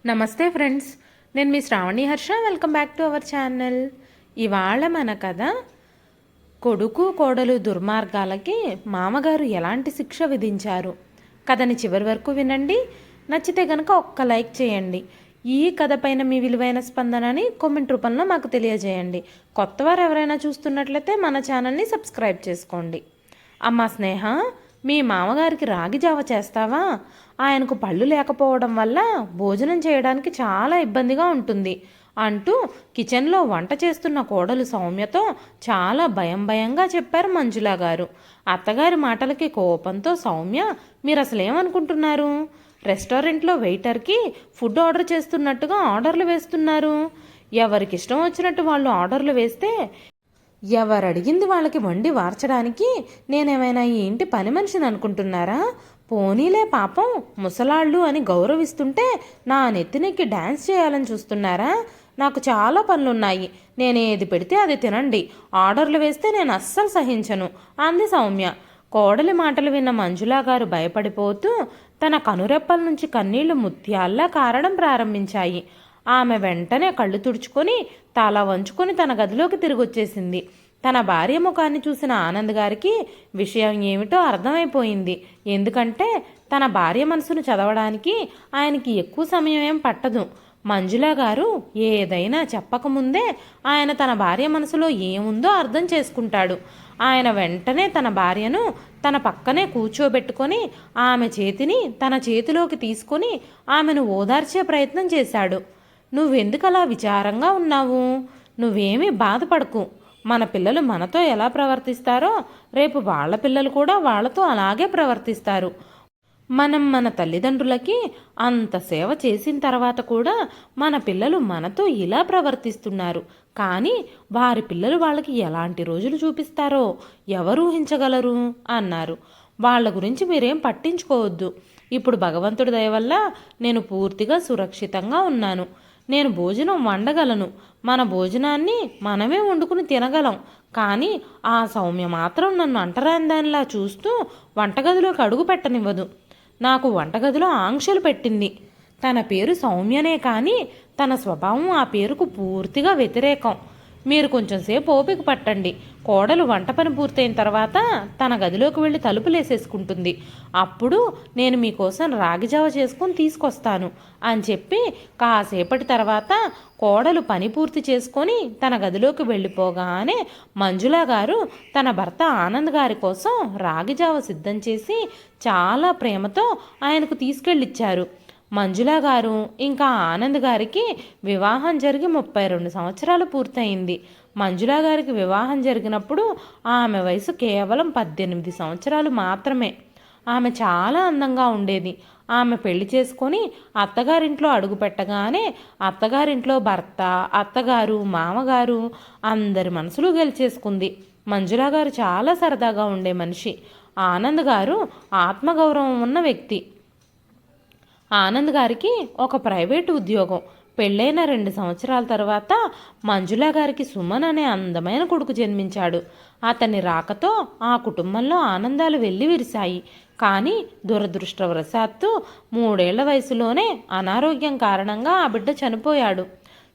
నమస్తే ఫ్రెండ్స్, నేను మీ Sravani Harsha. Welcome back to our channel. ఇవాళ మన కథ కొడుకు కోడలు దుర్మార్గాలకి మామగారు ఎలాంటి శిక్ష విధించారు. కథని చివరి వరకు వినండి. నచ్చితే కనుక ఒక్క లైక్ చేయండి. ఈ కథ పైన మీ విలువైన స్పందనని కామెంట్ రూపంలో మాకు తెలియజేయండి. కొత్తవారు ఎవరైనా చూస్తున్నట్లయితే మన ఛానల్ని సబ్స్క్రైబ్ చేసుకోండి. అమ్మా స్నేహ, మీ మామగారికి రాగి జావ చేస్తావా? ఆయనకు పళ్ళు లేకపోవడం వల్ల భోజనం చేయడానికి చాలా ఇబ్బందిగా ఉంటుంది అంటూ కిచెన్లో వంట చేస్తున్న కోడలు సౌమ్యతో చాలా భయంగా చెప్పారు మంజులా గారు. అత్తగారి మాటలకి కోపంతో సౌమ్య, మీరు అసలేమనుకుంటున్నారు? రెస్టారెంట్లో వెయిటర్కి ఫుడ్ ఆర్డర్ చేస్తున్నట్టుగా ఆర్డర్లు వేస్తున్నారు. ఎవరికి ఇష్టం వచ్చినట్టు వాళ్ళు ఆర్డర్లు వేస్తే ఎవరు అడిగింది వాళ్ళకి వండి వార్చడానికి నేనేమైనా ఈ ఇంటి పని మనిషిని అనుకుంటున్నారా? పోనీలే పాపం ముసలాళ్ళు అని గౌరవిస్తుంటే నా నెత్తినెక్కి డ్యాన్స్ చేయాలని చూస్తున్నారా? నాకు చాలా పనులున్నాయి, నేనేది పెడితే అది తినండి, ఆర్డర్లు వేస్తే నేను అస్సలు సహించను అంది సౌమ్య. కోడలి మాటలు విన్న మంజులా గారు భయపడిపోతూ తన కనురెప్పల నుంచి కన్నీళ్లు ముత్యాల్లా కారడం ప్రారంభించాయి. ఆమె వెంటనే కళ్ళు తుడుచుకొని తల వంచుకొని తన గదిలోకి తిరిగొచ్చేసింది. తన భార్య ముఖాన్ని చూసిన ఆనంద్ గారికి విషయం ఏమిటో అర్థమైపోయింది. ఎందుకంటే తన భార్య మనసును చదవడానికి ఆయనకి ఎక్కువ సమయం ఏం పట్టదు. మంజులా గారు ఏదైనా చెప్పకముందే ఆయన తన భార్య మనసులో ఏముందో అర్థం చేసుకుంటాడు. ఆయన వెంటనే తన భార్యను తన పక్కనే కూర్చోబెట్టుకొని ఆమె చేతిని తన చేతిలోకి తీసుకొని ఆమెను ఓదార్చే ప్రయత్నం చేశాడు. నువ్వెందుకు అలా విచారంగా ఉన్నావు? నువ్వేమీ బాధపడకు. మన పిల్లలు మనతో ఎలా ప్రవర్తిస్తారో రేపు వాళ్ళ పిల్లలు కూడా వాళ్ళతో అలాగే ప్రవర్తిస్తారు. మనం మన తల్లిదండ్రులకి అంత సేవ చేసిన తర్వాత కూడా మన పిల్లలు మనతో ఇలా ప్రవర్తిస్తున్నారు. కానీ వారి పిల్లలు వాళ్ళకి ఎలాంటి రోజులు చూపిస్తారో ఎవరు ఊహించగలరు అన్నారు. వాళ్ళ గురించి మీరేం పట్టించుకోవద్దు. ఇప్పుడు భగవంతుడి దయ వల్ల నేను పూర్తిగా సురక్షితంగా ఉన్నాను. నేను భోజనం వండగలను, మన భోజనాన్ని మనమే వండుకుని తినగలం. కానీ ఆ సౌమ్య మాత్రం నన్ను అంటరాని దానిలా చూస్తూ వంటగదిలోకి అడుగు పెట్టనివ్వదు. నాకు వంటగదిలో ఆంక్షలు పెట్టింది. తన పేరు సౌమ్యనే కానీ తన స్వభావం ఆ పేరుకు పూర్తిగా వ్యతిరేకం. మీరు కొంచెం సేపు ఓపిక పట్టండి. కోడలు వంట పని పూర్తయిన తర్వాత తన గదిలోకి వెళ్ళి తలుపులేసేసుకుంటుంది. అప్పుడు నేను మీకోసం రాగిజావ చేసుకుని తీసుకొస్తాను అని చెప్పి కాసేపటి తర్వాత కోడలు పని పూర్తి చేసుకొని తన గదిలోకి వెళ్ళిపోగానే మంజులా గారు తన భర్త ఆనంద్ గారి కోసం రాగిజావ సిద్ధం చేసి చాలా ప్రేమతో ఆయనకు తీసుకెళ్ళిచ్చారు. మంజులా గారు ఇంకా ఆనంద్ గారికి వివాహం జరిగి 32 సంవత్సరాలు పూర్తయింది. మంజులా గారికి వివాహం జరిగినప్పుడు ఆమె వయసు కేవలం 18 సంవత్సరాలు మాత్రమే. ఆమె చాలా అందంగా ఉండేది. ఆమె పెళ్లి చేసుకొని అత్తగారింట్లో అడుగుపెట్టగానే అత్తగారింట్లో భర్త, అత్తగారు, మామగారు అందరి మనసులు గెలిచేసుకుంది. మంజులా గారు చాలా సరదాగా ఉండే మనిషి. ఆనంద్ గారు ఆత్మగౌరవం ఉన్న వ్యక్తి. ఆనంద్ గారికి ఒక ప్రైవేటు ఉద్యోగం. పెళ్ళైన 2 సంవత్సరాల తర్వాత మంజులా గారికి సుమన్ అనే అందమైన కొడుకు జన్మించాడు. అతని రాకతో ఆ కుటుంబంలో ఆనందాలు వెళ్లి విరిశాయి. కానీ దురదృష్టవశాత్తు 3 ఏళ్ల వయసులోనే అనారోగ్యం కారణంగా ఆ బిడ్డ చనిపోయాడు.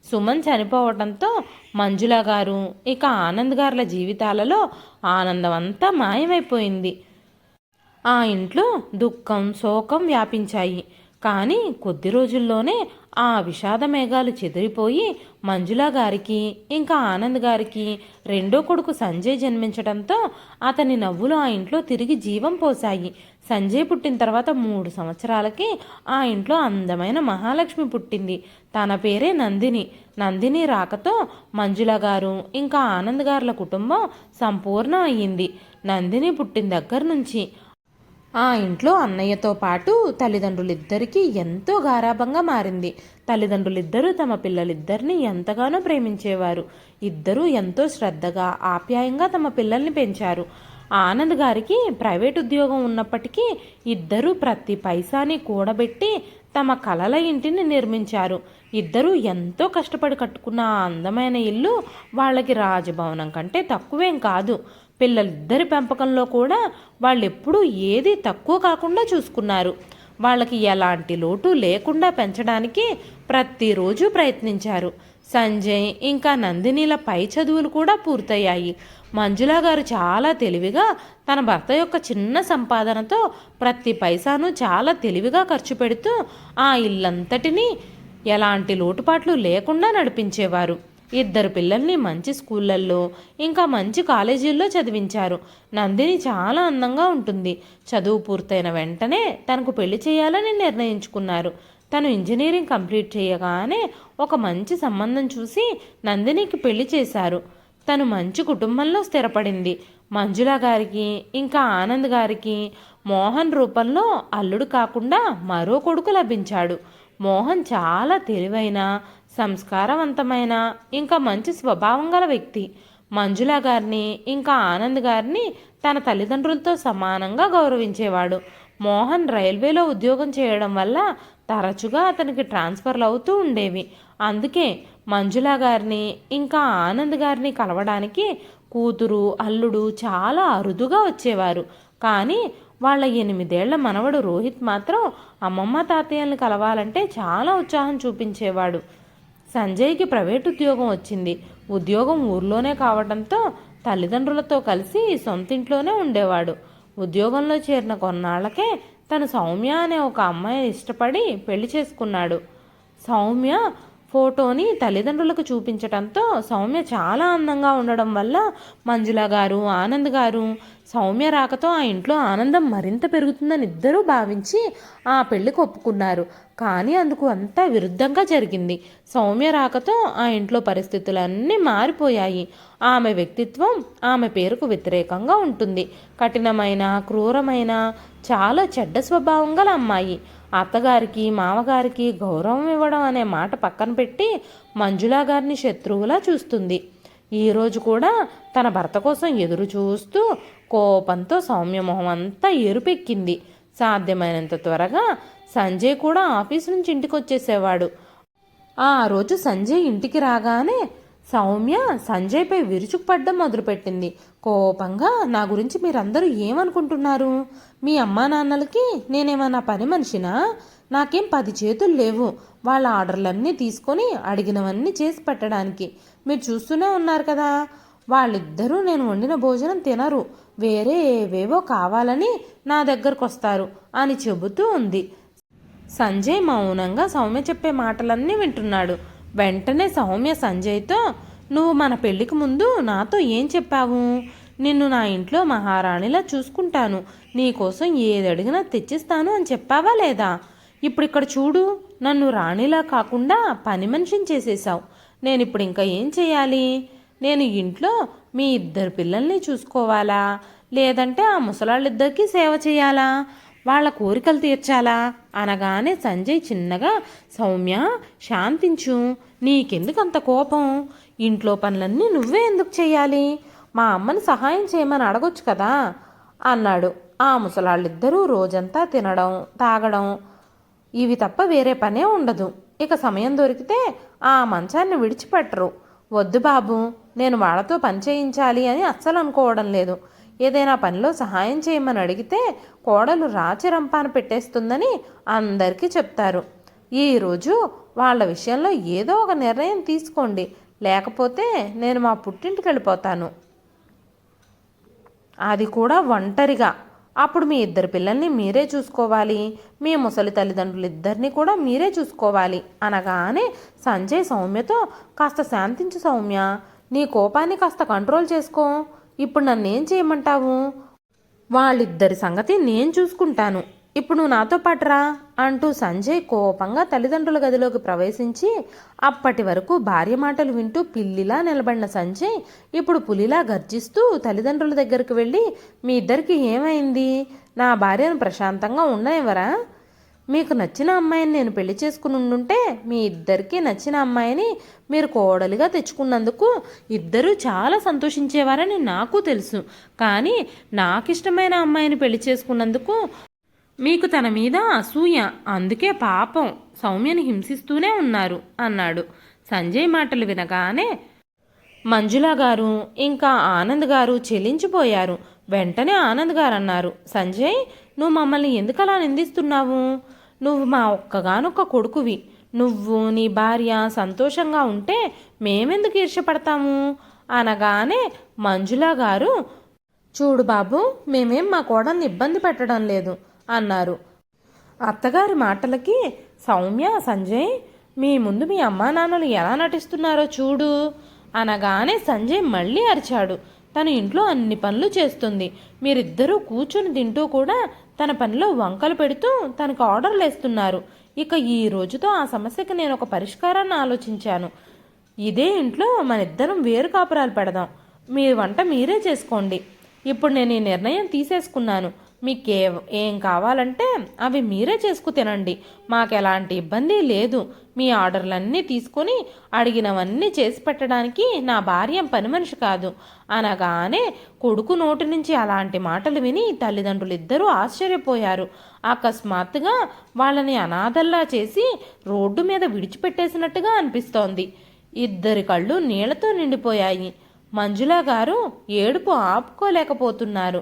సుమన్ చనిపోవడంతో మంజులా గారు ఇక ఆనంద్ గారుల జీవితాలలో ఆనందం అంతా మాయమైపోయింది. ఆ ఇంట్లో దుఃఖం, శోకం వ్యాపించాయి. కానీ కొద్ది రోజుల్లోనే ఆ విషాద మేఘాలు చెదిరిపోయి మంజులా గారికి ఇంకా ఆనంద్ గారికి రెండో కొడుకు సంజయ్ జన్మించడంతో అతని నవ్వులు ఆ ఇంట్లో తిరిగి జీవం పోశాయి. సంజయ్ పుట్టిన తర్వాత 3 సంవత్సరాలకి ఆ ఇంట్లో అందమైన మహాలక్ష్మి పుట్టింది. తన పేరే నందిని. నందిని రాకతో మంజులా గారు ఇంకా ఆనంద్ గారుల కుటుంబం సంపూర్ణం అయ్యింది. నందిని పుట్టిన దగ్గర నుంచి ఆ ఇంట్లో అన్నయ్యతో పాటు తల్లిదండ్రులిద్దరికీ ఎంతో గారాబంగా మారింది. తల్లిదండ్రులిద్దరూ తమ పిల్లలిద్దరిని ఎంతగానో ప్రేమించేవారు. ఇద్దరూ ఎంతో శ్రద్ధగా, ఆప్యాయంగా తమ పిల్లల్ని పెంచారు. ఆనంద్ గారికి ప్రైవేట్ ఉద్యోగం ఉన్నప్పటికీ ఇద్దరూ ప్రతి పైసాని కూడబెట్టి తమ కలల ఇంటిని నిర్మించారు. ఇద్దరూ ఎంతో కష్టపడి కట్టుకున్న ఆ అందమైన ఇల్లు వాళ్ళకి రాజభవనం కంటే తక్కువేం కాదు. పిల్లలిద్దరి పెంపకంలో కూడా వాళ్ళెప్పుడూ ఏది తక్కువ కాకుండా చూసుకున్నారు. వాళ్ళకి ఎలాంటి లోటు లేకుండా పెంచడానికి ప్రతిరోజు ప్రయత్నించారు. సంజయ్ ఇంకా నందినిల పై చదువులు కూడా పూర్తయ్యాయి. మంజుల గారు చాలా తెలివిగా తన భర్త యొక్క చిన్న సంపాదనతో ప్రతి పైసాను చాలా తెలివిగా ఖర్చు పెడుతూ ఆ ఇల్లంతటినీ ఎలాంటి లోటుపాట్లు లేకుండా నడిపించేవారు. ఇద్దరు పిల్లల్ని మంచి స్కూళ్ళల్లో ఇంకా మంచి కాలేజీల్లో చదివించారు. నందిని చాలా అందంగా ఉంటుంది. చదువు పూర్తయిన వెంటనే తనకు పెళ్లి చేయాలని నిర్ణయించుకున్నారు. తను ఇంజనీరింగ్ కంప్లీట్ చేయగానే ఒక మంచి సంబంధం చూసి నందినికి పెళ్లి చేశారు. తను మంచి కుటుంబంలో స్థిరపడింది. మంజుల గారికి ఇంకా ఆనంద్ గారికి మోహన్ రూపంలో అల్లుడు కాకుండా మరో కొడుకు లభించాడు. మోహన్ చాలా తెలివైన, సంస్కారవంతమైన ఇంకా మంచి స్వభావం గల వ్యక్తి. మంజుల గారిని ఇంకా ఆనంద్ గారిని తన తల్లిదండ్రులతో సమానంగా గౌరవించేవాడు. మోహన్ రైల్వేలో ఉద్యోగం చేయడం వల్ల తరచుగా అతనికి ట్రాన్స్ఫర్లు అవుతూ ఉండేవి. అందుకే మంజుల గారిని ఇంకా ఆనంద్ గారిని కలవడానికి కూతురు అల్లుడు చాలా అరుదుగా వచ్చేవారు. కానీ వాళ్ళ 8 ఏళ్ల మనవడు రోహిత్ మాత్రం అమ్మమ్మ తాతయ్యల్ని కలవాలంటే చాలా ఉత్సాహం చూపించేవాడు. సంజయ్కి ప్రైవేట్ ఉద్యోగం వచ్చింది. ఉద్యోగం ఊర్లోనే కావడంతో తల్లిదండ్రులతో కలిసి సొంతింట్లోనే ఉండేవాడు. ఉద్యోగంలో చేరిన కొన్నాళ్లకే తను సౌమ్య అనే ఒక అమ్మాయిని ఇష్టపడి పెళ్లి చేసుకున్నాడు. సౌమ్య ఫోటోని తల్లిదండ్రులకు చూపించడంతో సౌమ్య చాలా అందంగా ఉండడం వల్ల మంజుల గారు ఆనంద్ గారు సౌమ్య రాకతో ఆ ఇంట్లో ఆనందం మరింత పెరుగుతుందని ఇద్దరూ భావించి ఆ పెళ్లికి ఒప్పుకున్నారు. కానీ అందుకు అంతా విరుద్ధంగా జరిగింది. సౌమ్య రాకతో ఆ ఇంట్లో పరిస్థితులన్నీ మారిపోయాయి. ఆమె వ్యక్తిత్వం ఆమె పేరుకు వ్యతిరేకంగా ఉంటుంది. కఠినమైన, క్రూరమైన, చాలా చెడ్డ స్వభావం గల అమ్మాయి. అత్తగారికి మామగారికి గౌరవం ఇవ్వడం అనే మాట పక్కన పెట్టి మంజుల గారిని శత్రువులా చూస్తుంది. ఈరోజు కూడా తన భర్త కోసం ఎదురు చూస్తూ కోపంతో సౌమ్య మొహం అంతా ఎరుపెక్కింది. సాధ్యమైనంత త్వరగా సంజయ్ కూడా ఆఫీస్ నుంచి ఇంటికి వచ్చేసేవాడు. ఆ రోజు సంజయ్ ఇంటికి రాగానే సౌమ్య సంజయ్పై విరుచుకుపడ్డం మొదలుపెట్టింది. కోపంగా, నా గురించి మీరందరూ ఏమనుకుంటున్నారు? మీ అమ్మా నాన్నలకి నేనేమన్నా పని మనిషినా? నాకేం 10 చేతులు లేవు వాళ్ళ ఆర్డర్లన్నీ తీసుకొని అడిగినవన్నీ చేసి పెట్టడానికి. మీరు చూస్తూనే ఉన్నారు కదా. వాళ్ళిద్దరూ నేను వండిన భోజనం తినరు, వేరే ఏవేవో కావాలని నా దగ్గరకు వస్తారు అని చెబుతూ ఉంది. సంజయ్ మౌనంగా సౌమ్య చెప్పే మాటలన్నీ వింటున్నాడు. వెంటనే సౌమ్య సంజయ్తో, నువ్వు మన పెళ్లికి ముందు నాతో ఏం చెప్పావు? నిన్ను నా ఇంట్లో మహారాణిలా చూసుకుంటాను, నీకోసం ఏది అడిగినా తెచ్చిస్తాను అని చెప్పావా లేదా? ఇప్పుడు ఇక్కడ చూడు, నన్ను రాణిలా కాకుండా పని మనిషిని చేసేసావు. నేను ఇప్పుడు ఇంకా ఏం చేయాలి? నేను ఇంట్లో మీ 2 పిల్లల్ని చూసుకోవాలా, లేదంటే ఆ ముసలాళ్ళిద్దరికీ సేవ చేయాలా, వాళ్ళ కోరికలు తీర్చాలా? అనగానే సంజయ్ చిన్నగా, సౌమ్య శాంతించు, నీకెందుకు అంత కోపం? ఇంట్లో పనులన్నీ నువ్వే ఎందుకు చేయాలి? మా అమ్మని సహాయం చేయమని అడగొచ్చు కదా అన్నాడు. ఆ ముసలాళ్ళిద్దరూ రోజంతా తినడం తాగడం ఇవి తప్ప వేరే పనే ఉండదు. ఇక సమయం దొరికితే ఆ మంచాన్ని విడిచిపెట్టరు. వద్దు బాబు, నేను వాళ్ళతో పని చేయించాలి అని అస్సలు అనుకోవడం లేదు. ఏదైనా పనిలో సహాయం చేయమని అడిగితే కోడలు రాచిరంపాన పెట్టేస్తుందని అందరికీ చెప్తారు. ఈరోజు వాళ్ళ విషయంలో ఏదో ఒక నిర్ణయం తీసుకోండి, లేకపోతే నేను మా పుట్టింటికి వెళ్ళిపోతాను, అది కూడా ఒంటరిగా. అప్పుడు మీ 2 పిల్లల్ని మీరే చూసుకోవాలి, మీ ముసలి తల్లిదండ్రులు ఇద్దరిని కూడా మీరే చూసుకోవాలి అనగానే సంజయ్ సౌమ్యతో, కాస్త శాంతించు సౌమ్య, నీ కోపాన్ని కాస్త కంట్రోల్ చేసుకో. ఇప్పుడు నన్నేం చేయమంటావు? వాళ్ళిద్దరి సంగతి నేను చూసుకుంటాను, ఇప్పుడు నువ్వు నాతో పాటురా అంటూ సంజయ్ కోపంగా తల్లిదండ్రుల గదిలోకి ప్రవేశించి, అప్పటి వరకు భార్య మాటలు వింటూ పిల్లిలా నిలబడిన సంజయ్ ఇప్పుడు పులిలా గర్జిస్తూ తల్లిదండ్రుల దగ్గరికి వెళ్ళి, మీ ఇద్దరికి ఏమైంది? నా భార్యను ప్రశాంతంగా ఉండనివ్వరా? మీకు నచ్చిన అమ్మాయిని నేను పెళ్లి చేసుకుని ఉండుంటే మీ ఇద్దరికీ నచ్చిన అమ్మాయిని మీరు కోడలిగా తెచ్చుకున్నందుకు ఇద్దరూ చాలా సంతోషించేవారని నాకు తెలుసు. కానీ నాకిష్టమైన అమ్మాయిని పెళ్లి చేసుకున్నందుకు మీకు తన మీద అసూయ, అందుకే పాపం సౌమ్యని హింసిస్తూనే ఉన్నారు అన్నాడు. సంజయ్ మాటలు వినగానే మంజుల గారు ఇంకా ఆనంద్ గారు చెలించిపోయారు. వెంటనే ఆనంద్ గారు అన్నారు, సంజయ్, నువ్వు మమ్మల్ని ఎందుకు అలా నిందిస్తున్నావు? నువ్వు మా ఒక్కగానొక్క కొడుకువి. నువ్వు నీ భార్య సంతోషంగా ఉంటే మేమెందుకు ఈర్ష్యపడతాము? అనగానే మంజుల గారు, చూడు బాబు, మేమేం మా కోడల్ని ఇబ్బంది పెట్టడం లేదు అన్నారు. అత్తగారి మాటలకి సౌమ్య, సంజయ్, మీ ముందు మీ అమ్మా నాన్నలు ఎలా నటిస్తున్నారో చూడు అనగానే సంజయ్ మళ్ళీ అరిచాడు. తను ఇంట్లో అన్ని పనులు చేస్తుంది, మీరిద్దరూ కూర్చుని తింటూ కూడా తన పనిలో వంకలు పెడుతూ తనకు ఆర్డర్లు వేస్తున్నారు. ఇక ఈ రోజుతో ఆ సమస్యకి నేను ఒక పరిష్కారాన్ని ఆలోచించాను. ఇదే ఇంట్లో మన ఇద్దరం వేరు కాపురాలు పెడదాం. మీ వంట మీరే చేసుకోండి. ఇప్పుడు నేను ఈ నిర్ణయం తీసేసుకున్నాను. మీకు ఏం కావాలంటే అవి మీరే చేసుకు తినండి. మాకు ఎలాంటి ఇబ్బంది లేదు. మీ ఆర్డర్లన్నీ తీసుకొని అడిగినవన్నీ చేసి పెట్టడానికి నా భార్య పని మనిషి కాదు అనగానే కొడుకు నోటి నుంచి అలాంటి మాటలు విని తల్లిదండ్రులు ఇద్దరూ ఆశ్చర్యపోయారు. అకస్మాత్తుగా వాళ్ళని అనాథల్లా చేసి రోడ్డు మీద విడిచిపెట్టేసినట్టుగా అనిపిస్తోంది. ఇద్దరి కళ్ళు నీళ్లతో నిండిపోయాయి. మంజుల గారు ఏడుపు ఆపుకోలేకపోతున్నారు.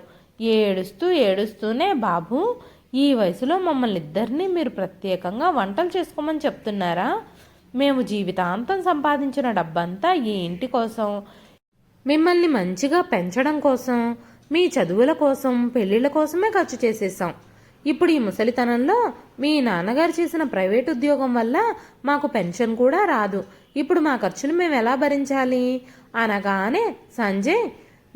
ఏడుస్తూనే, బాబు, ఈ వయసులో మమ్మల్ని ఇద్దరినీ మీరు ప్రత్యేకంగా వంటలు చేసుకోమని చెప్తున్నారా? మేము జీవితాంతం సంపాదించిన డబ్బంతా ఈ ఇంటి కోసం, మిమ్మల్ని మంచిగా పెంచడం కోసం, మీ చదువుల కోసం, పెళ్లిళ్ళ కోసమే ఖర్చు చేసేసాం. ఇప్పుడు ఈ ముసలితనంలో మీ నాన్నగారు చేసిన ప్రైవేట్ ఉద్యోగం వల్ల మాకు పెన్షన్ కూడా రాదు. ఇప్పుడు మా ఖర్చులు మేము ఎలా భరించాలి అనగానే సంజయ్,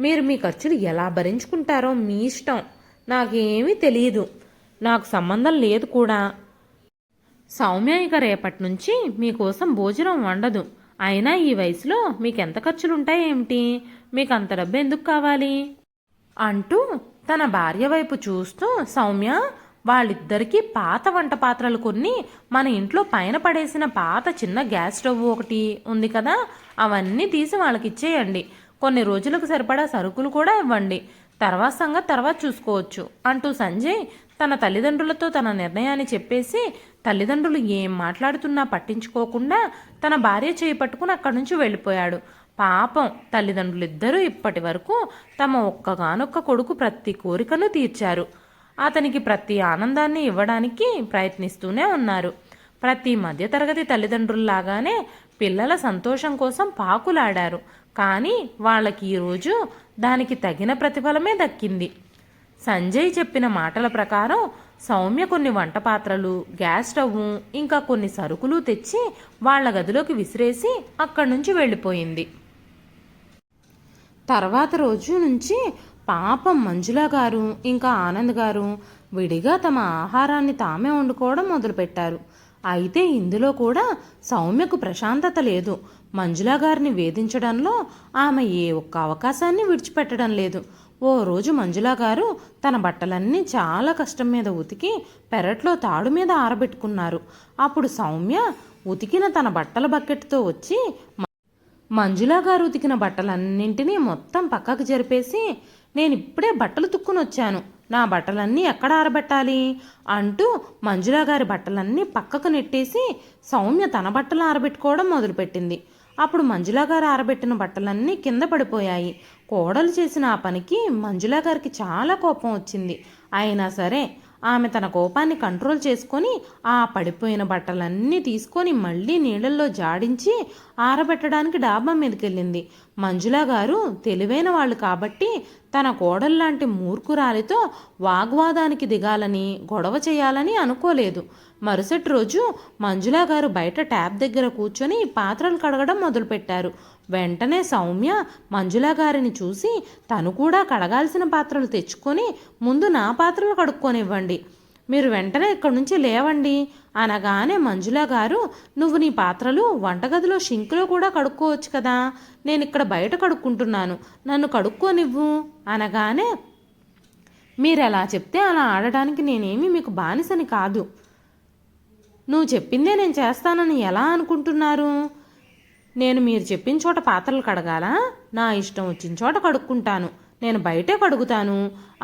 మీరు మీ ఖర్చులు ఎలా భరించుకుంటారో మీ ఇష్టం. నాకేమీ తెలియదు, నాకు సంబంధం లేదు కూడా. సౌమ్య ఇక రేపటి నుంచి మీకోసం భోజనం వండదు. అయినా ఈ వయసులో మీకెంత ఖర్చులుంటాయేమిటి? మీకు అంత డబ్బు ఎందుకు కావాలి అంటూ తన భార్య వైపు చూస్తూ, సౌమ్య, వాళ్ళిద్దరికీ పాత వంట పాత్రలు కొన్ని, మన ఇంట్లో పైన పడేసిన పాత చిన్న గ్యాస్ స్టవ్ ఒకటి ఉంది కదా, అవన్నీ తీసి వాళ్ళకి ఇచ్చేయండి. కొన్ని రోజులకు సరిపడా సరుకులు కూడా ఇవ్వండి. తర్వాత సంగతి తర్వాత చూసుకోవచ్చు అంటూ సంజయ్ తన తల్లిదండ్రులతో తన నిర్ణయాన్ని చెప్పేసి, తల్లిదండ్రులు ఏం మాట్లాడుతున్నా పట్టించుకోకుండా తన భార్య చేయి పట్టుకుని అక్కడి నుంచి వెళ్ళిపోయాడు. పాపం తల్లిదండ్రులిద్దరూ ఇప్పటి వరకు తమ ఒక్కగానొక్క కొడుకు ప్రతి కోరికను తీర్చారు. అతనికి ప్రతి ఆనందాన్ని ఇవ్వడానికి ప్రయత్నిస్తూనే ఉన్నారు. ప్రతి మధ్యతరగతి తల్లిదండ్రుల్లాగానే పిల్లల సంతోషం కోసం పాకులాడారు. కానీ వాళ్ళకి ఈరోజు దానికి తగిన ప్రతిఫలమే దక్కింది. సంజయ్ చెప్పిన మాటల ప్రకారం సౌమ్య కొన్ని వంట పాత్రలు, గ్యాస్ స్టవ్, ఇంకా కొన్ని సరుకులు తెచ్చి వాళ్ల గదిలోకి విసిరేసి అక్కడి నుంచి వెళ్ళిపోయింది. తర్వాత రోజు నుంచి పాపం మంజుల గారు ఇంకా ఆనంద్ గారు విడిగా తమ ఆహారాన్ని తామే వండుకోవడం మొదలుపెట్టారు. అయితే ఇందులో కూడా సౌమ్యకు ప్రశాంతత లేదు. మంజుల గారిని వేధించడంలో ఆమె ఏ ఒక్క అవకాశాన్ని విడిచిపెట్టడం లేదు. ఓ రోజు మంజుల గారు తన బట్టలన్నీ చాలా కష్టం మీద ఉతికి పెరట్లో తాడు మీద ఆరబెట్టుకున్నారు. అప్పుడు సౌమ్య ఉతికిన తన బట్టల బకెట్తో వచ్చి మంజుల గారు ఉతికిన బట్టలన్నింటినీ మొత్తం పక్కకు జరిపేసి, నేను ఇప్పుడే బట్టలు తుక్కుని వచ్చాను, నా బట్టలన్నీ ఎక్కడ ఆరబెట్టాలి అంటూ మంజుల గారి బట్టలన్నీ పక్కకు నెట్టేసి సౌమ్య తన బట్టలు ఆరబెట్టుకోవడం మొదలుపెట్టింది. అప్పుడు మంజుల గారు ఆరబెట్టిన బట్టలన్నీ కింద పడిపోయాయి. కోడలు చేసిన ఆ పనికి మంజుల గారికి చాలా కోపం వచ్చింది. అయినా సరే ఆమె తన కోపాన్ని కంట్రోల్ చేసుకొని ఆ పడిపోయిన బట్టలన్నీ తీసుకొని మళ్ళీ నీళ్ళల్లో జాడించి ఆరబెట్టడానికి డాబా మీదకెళ్ళింది. మంజుల గారు తెలివైన వాళ్ళు కాబట్టి తన కోడల్లాంటి మూర్ఖురాలితో వాగ్వాదానికి దిగాలని, గొడవ చేయాలని అనుకోలేదు. మరుసటి రోజు మంజుల గారు బయట ట్యాప్ దగ్గర కూర్చొని పాత్రలు కడగడం మొదలుపెట్టారు. వెంటనే సౌమ్య మంజుల గారిని చూసి, తను కూడా కడగాల్సిన పాత్రలు తెచ్చుకొని ముందు నా పాత్రలు కడుక్కొనివ్వండి, మీరు వెంటనే ఇక్కడి నుంచి లేవండి అనగానే మంజుల గారు, నువ్వు నీ పాత్రలు వంటగదిలో షింక్లో కూడా కడుక్కోవచ్చు కదా, నేను ఇక్కడ బయట కడుక్కుంటున్నాను, నన్ను కడుక్కోనివ్వు అనగానే, మీరు ఎలా చెప్తే అలా ఆడడానికి నేనేమి మీకు బానిసని కాదు, నువ్వు చెప్పిందే నేను చేస్తానని ఎలా అనుకుంటున్నారు? నేను మీరు చెప్పిన చోట పాత్రలు కడగాలా? నా ఇష్టం వచ్చిన చోట కడుక్కుంటాను, నేను బయటే కడుగుతాను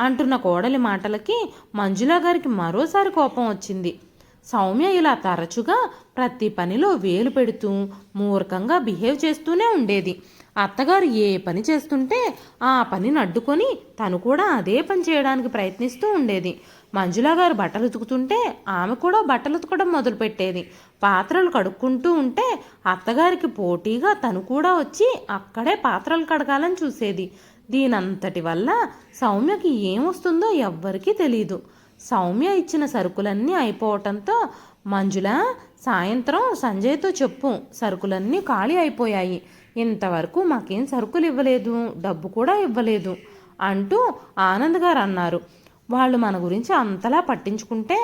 అంటున్న కోడలి మాటలకి మంజుల గారికి మరోసారి కోపం వచ్చింది. సౌమ్య ఇలా తరచుగా ప్రతి పనిలో వేలు పెడుతూ మూర్ఖంగా బిహేవ్ చేస్తూనే ఉండేది. అత్తగారు ఏ పని చేస్తుంటే ఆ పనిని అడ్డుకొని తను కూడా అదే పని చేయడానికి ప్రయత్నిస్తూ ఉండేది. మంజుల గారు బట్టలు ఉతుకుతుంటే ఆమె కూడా బట్టలు ఉతకడం మొదలుపెట్టేది. పాత్రలు కడుక్కుంటూ ఉంటే అత్తగారికి పోటీగా తను కూడా వచ్చి అక్కడే పాత్రలు కడగాలని చూసేది. దీనంతటి వల్ల సౌమ్యకి ఏమొస్తుందో ఎవ్వరికీ తెలీదు. సౌమ్య ఇచ్చిన సరుకులన్నీ అయిపోవటంతో మంజుల, సాయంత్రం సంజయ్తో చెప్పు, సరుకులన్నీ ఖాళీ అయిపోయాయి, ఇంతవరకు మాకేం సరుకులు ఇవ్వలేదు, డబ్బు కూడా ఇవ్వలేదు అంటూ ఆనంద్ గారు అన్నారు. వాళ్ళు మన గురించి అంతలా పట్టించుకుంటే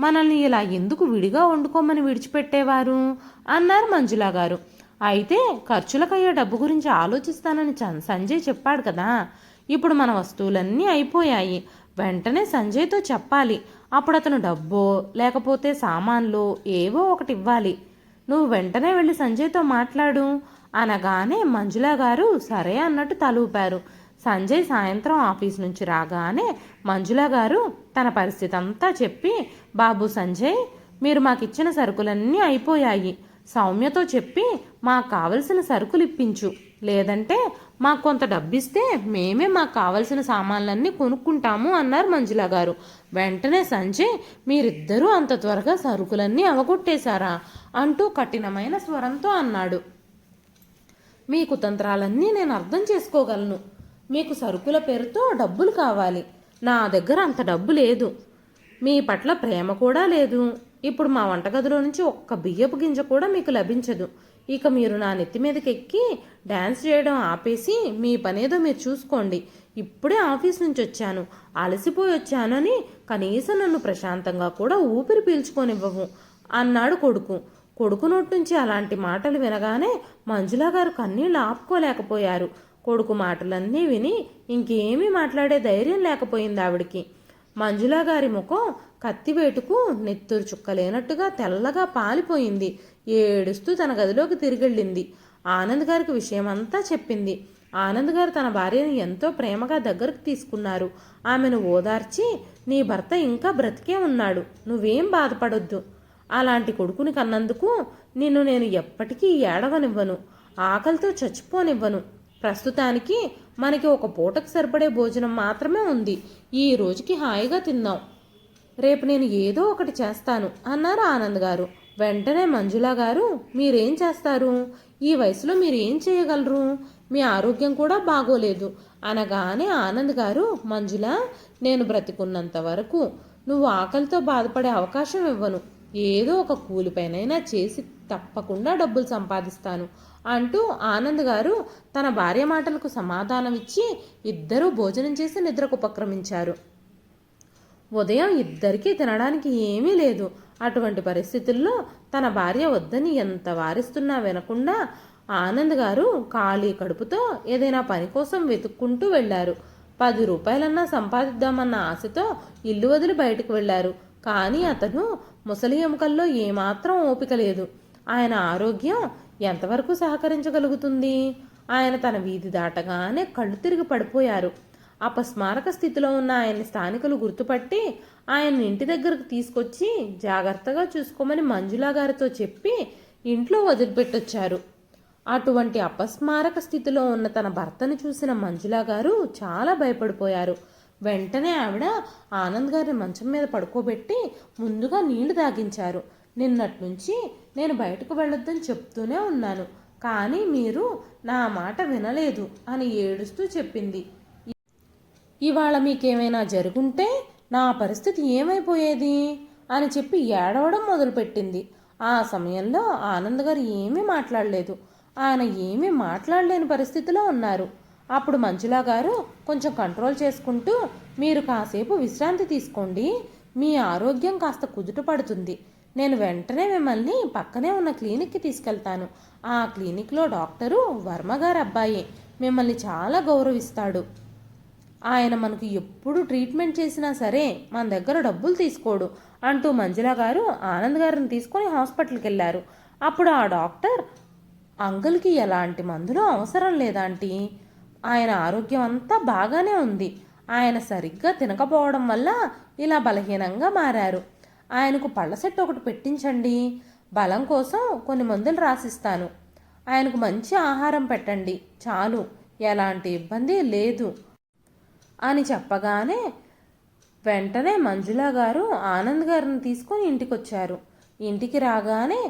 మనల్ని ఇలా ఎందుకు విడిగా వండుకోమని విడిచిపెట్టేవారు అన్నారు మంజుల గారు. అయితే ఖర్చులకయ్యే డబ్బు గురించి ఆలోచిస్తానని సంజయ్ చెప్పాడు కదా. ఇప్పుడు మన వస్తువులన్నీ అయిపోయాయి, వెంటనే సంజయ్తో చెప్పాలి. అప్పుడు అతను డబ్బో లేకపోతే సామాన్లు ఏవో ఒకటి ఇవ్వాలి. నువ్వు వెంటనే వెళ్ళి సంజయ్తో మాట్లాడు అనగానే మంజుల గారు సరే అన్నట్టు తలూపారు. సంజయ్ సాయంత్రం ఆఫీస్ నుంచి రాగానే మంజుల గారు తన పరిస్థితి అంతా చెప్పి, బాబు సంజయ్, మీరు మాకిచ్చిన సరుకులన్నీ అయిపోయాయి, సౌమ్యతో చెప్పి మాకు కావలసిన సరుకులు ఇప్పించు, లేదంటే మాకు కొంత డబ్బిస్తే మేమే మాకు కావలసిన సామాన్లన్నీ కొనుక్కుంటాము అన్నారు మంజుల గారు. వెంటనే సంజయ్, మీరిద్దరూ అంత త్వరగా సరుకులన్నీ అవగొట్టేశారా అంటూ కఠినమైన స్వరంతో అన్నాడు. మీ కుతంత్రాలన్నీ నేను అర్థం చేసుకోగలను. మీకు సరుకుల పేరుతో డబ్బులు కావాలి, నా దగ్గర అంత డబ్బు లేదు, మీ పట్ల ప్రేమ కూడా లేదు. ఇప్పుడు మా వంటగదిలో నుంచి ఒక్క బియ్యపు గింజ కూడా మీకు లభించదు. ఇక మీరు నా నెత్తి మీదకి ఎక్కి డ్యాన్స్ చేయడం ఆపేసి మీ పనేదో మీరు చూసుకోండి. ఇప్పుడే ఆఫీస్ నుంచి వచ్చాను, అలసిపోయి వచ్చాను అని కనీసం నన్ను ప్రశాంతంగా కూడా ఊపిరి పీల్చుకొనివ్వవు అన్నాడు కొడుకు. కొడుకు నోటి నుంచి అలాంటి మాటలు వినగానే మంజుల గారు కన్నీళ్ళు ఆపుకోలేకపోయారు. కొడుకు మాటలన్నీ విని ఇంకేమీ మాట్లాడే ధైర్యం లేకపోయింది ఆవిడికి. మంజుల గారి ముఖం కత్తివేటుకు నెత్తురు చుక్కలేనట్టుగా తెల్లగా పాలిపోయింది. ఏడుస్తూ తన గదిలోకి తిరిగెళ్ళింది. ఆనంద్ గారికి విషయమంతా చెప్పింది. ఆనంద్ గారు తన భార్యను ఎంతో ప్రేమగా దగ్గరకు తీసుకున్నారు. ఆమెను ఓదార్చి, నీ భర్త ఇంకా బ్రతికే ఉన్నాడు, నువ్వేం బాధపడొద్దు, అలాంటి కొడుకుని కన్నందుకు నిన్ను నేను ఎప్పటికీ ఏడవనివ్వను, ఆకలితో చచ్చిపోనివ్వను, ప్రస్తుతానికి మనకి ఒక పూటకు సరిపడే భోజనం మాత్రమే ఉంది, ఈ రోజుకి హాయిగా తిందాం, రేపు నేను ఏదో ఒకటి చేస్తాను అన్నారు ఆనంద్ గారు. వెంటనే మంజుల గారు, మీరేం చేస్తారు, ఈ వయసులో మీరు ఏం చేయగలరు, మీ ఆరోగ్యం కూడా బాగోలేదు అనగానే ఆనంద్ గారు, మంజుల, నేను బ్రతికున్నంత వరకు నువ్వు ఆకలితో బాధపడే అవకాశం ఇవ్వను, ఏదో ఒక కూలి పైనైనా చేసి తప్పకుండా డబ్బులు సంపాదిస్తాను అంటూ ఆనంద్ గారు తన భార్య మాటలకు సమాధానం ఇచ్చి ఇద్దరూ భోజనం చేసి నిద్రకు ఉపక్రమించారు. ఉదయం ఇద్దరికీ తినడానికి ఏమీ లేదు. అటువంటి పరిస్థితుల్లో తన భార్య వద్దని ఎంత వారిస్తున్నా వినకుండా ఆనంద్ గారు ఖాళీ కడుపుతో ఏదైనా పని కోసం వెతుక్కుంటూ వెళ్లారు. 10 రూపాయలన్నా సంపాదిద్దామన్న ఆశతో ఇల్లు వదిలి బయటకు వెళ్లారు. కానీ అతను ముసలి ఎముకల్లో ఏమాత్రం ఓపిక లేదు. ఆయన ఆరోగ్యం ఎంతవరకు సహకరించగలుగుతుంది? ఆయన తన వీధి దాటగానే కళ్ళు తిరిగి పడిపోయారు. అపస్మారక స్థితిలో ఉన్న ఆయన్ని స్థానికులు గుర్తుపట్టి ఆయన్ని ఇంటి దగ్గరకు తీసుకొచ్చి జాగ్రత్తగా చూసుకోమని మంజుల గారితో చెప్పి ఇంట్లో వదిలిపెట్టొచ్చారు. అటువంటి అపస్మారక స్థితిలో ఉన్న తన భర్తను చూసిన మంజుల గారు చాలా భయపడిపోయారు. వెంటనే ఆవిడ ఆనంద్ గారిని మంచం మీద పడుకోబెట్టి ముందుగా నీళ్లు తాగించారు. నిన్నటి నుంచి నేను బయటకు వెళ్ళొద్దని చెప్తూనే ఉన్నాను, కానీ మీరు నా మాట వినలేదు అని ఏడుస్తూ చెప్పింది. ఇవాళ మీకేమైనా జరుగుంటే నా పరిస్థితి ఏమైపోయేది అని చెప్పి ఏడవడం మొదలుపెట్టింది. ఆ సమయంలో ఆనంద్ గారు ఏమీ మాట్లాడలేదు. ఆయన ఏమీ మాట్లాడలేని పరిస్థితిలో ఉన్నారు. అప్పుడు మంజుల గారు కొంచెం కంట్రోల్ చేసుకుంటూ, మీరు కాసేపు విశ్రాంతి తీసుకోండి, మీ ఆరోగ్యం కాస్త కుదుట పడుతుంది, నేను వెంటనే మిమ్మల్ని పక్కనే ఉన్న క్లినిక్కి తీసుకెళ్తాను, ఆ క్లినిక్లో డాక్టరు వర్మగారి అబ్బాయి, మిమ్మల్ని చాలా గౌరవిస్తాడు, ఆయన మనకు ఎప్పుడు ట్రీట్మెంట్ చేసినా సరే మన దగ్గర డబ్బులు తీసుకోడు అంటూ మంజుల గారు ఆనంద్ గారిని తీసుకొని హాస్పిటల్కి వెళ్ళారు. అప్పుడు ఆ డాక్టర్, అంకుల్కి ఎలాంటి మందులు అవసరం లేదాంటీ, ఆయన ఆరోగ్యం అంతా బాగానే ఉంది, ఆయన సరిగ్గా తినకపోవడం వల్ల ఇలా బలహీనంగా మారారు, ఆయనకు పళ్ళ సెట్ ఒకటి పెట్టించండి, బలం కోసం కొన్ని మందులు రాసిస్తాను, ఆయనకు మంచి ఆహారం పెట్టండి, చాలు, ఎలాంటి ఇబ్బంది లేదు అని చెప్పగానే వెంటనే మంజుల గారు ఆనంద్ గారిని తీసుకొని ఇంటికొచ్చారు. ఇంటికి రాగానే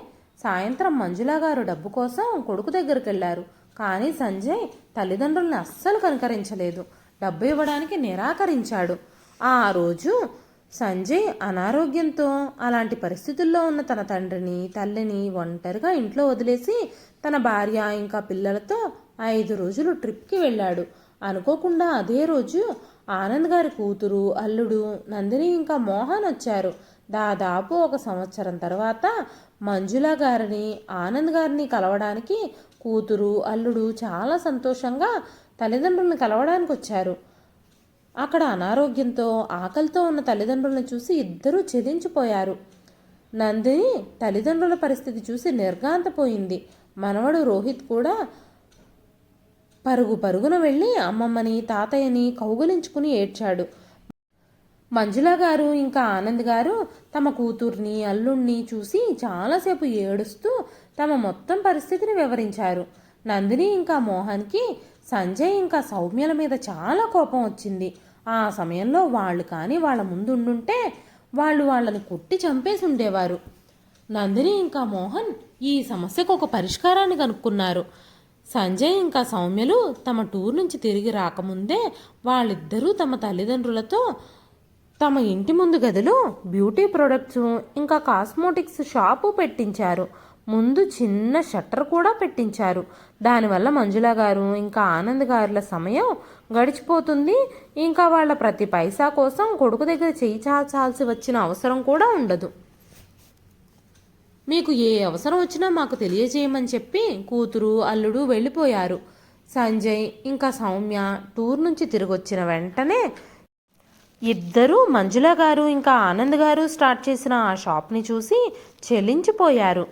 సాయంత్రం మంజుల గారు డబ్బు కోసం కొడుకు దగ్గరికి వెళ్ళారు. కానీ సంజయ్ తల్లిదండ్రుల్ని అస్సలు కనికరించలేదు, డబ్బు ఇవ్వడానికి నిరాకరించాడు. ఆ రోజు సంజయ్ అనారోగ్యంతో అలాంటి పరిస్థితుల్లో ఉన్న తన తండ్రిని తల్లిని ఒంటరిగా ఇంట్లో వదిలేసి తన భార్య ఇంకా పిల్లలతో 5 రోజులు ట్రిప్కి వెళ్ళాడు. అనుకోకుండా అదే రోజు ఆనంద్ గారి కూతురు, అల్లుడు నందిని ఇంకా మోహన్ వచ్చారు. దాదాపు 1 సంవత్సరం తర్వాత మంజుల గారిని ఆనంద్ గారిని కలవడానికి కూతురు అల్లుడు చాలా సంతోషంగా తల్లిదండ్రులను కలవడానికి వచ్చారు. అక్కడ అనారోగ్యంతో ఆకలితో ఉన్న తల్లిదండ్రులను చూసి ఇద్దరూ చెలించిపోయారు. నందిని తల్లిదండ్రుల పరిస్థితి చూసి నిర్ఘాంతపోయింది. మనవడు రోహిత్ కూడా పరుగున వెళ్ళి అమ్మమ్మని తాతయ్యని కౌగిలించుకుని ఏడ్చాడు. మంజుల గారు ఇంకా ఆనంద్ గారు తమ కూతుర్ని అల్లుణ్ణి చూసి చాలాసేపు ఏడుస్తూ తమ మొత్తం పరిస్థితిని వివరించారు. నందిని ఇంకా మోహన్కి సంజయ్ ఇంకా సౌమ్యల మీద చాలా కోపం వచ్చింది. ఆ సమయంలో వాళ్ళు కానీ వాళ్ళ ముందు ఉండుంటే వాళ్ళని కొట్టి చంపేసి ఉండేవారు. నందిని ఇంకా మోహన్ ఈ సమస్యకు ఒక పరిష్కారాన్ని కనుక్కున్నారు. సంజయ్ ఇంకా సౌమ్యలు తమ టూర్ నుంచి తిరిగి రాకముందే వాళ్ళిద్దరూ తమ తల్లిదండ్రులతో తమ ఇంటి ముందు గదిలో బ్యూటీ ప్రొడక్ట్స్ ఇంకా కాస్మోటిక్స్ షాపు పెట్టించారు. ముందు చిన్న షట్టర్ కూడా పెట్టించారు. దానివల్ల మంజుల గారు ఇంకా ఆనంద్ గారుల సమయం గడిచిపోతుంది. ఇంకా వాళ్ళ ప్రతి పైసా కోసం కొడుకు దగ్గర చేయి చాచాల్సి వచ్చిన అవసరం కూడా ఉండదు. మీకు ఏ అవసరం వచ్చినా మాకు తెలియజేయమని చెప్పి కూతురు అల్లుడు వెళ్ళిపోయారు. సంజయ్ ఇంకా సౌమ్య టూర్ నుంచి తిరిగొచ్చిన వెంటనే ఇద్దరూ మంజుల గారు ఇంకా ఆనంద్ గారు స్టార్ట్ చేసిన ఆ షాప్ని చూసి చెల్లించిపోయారు.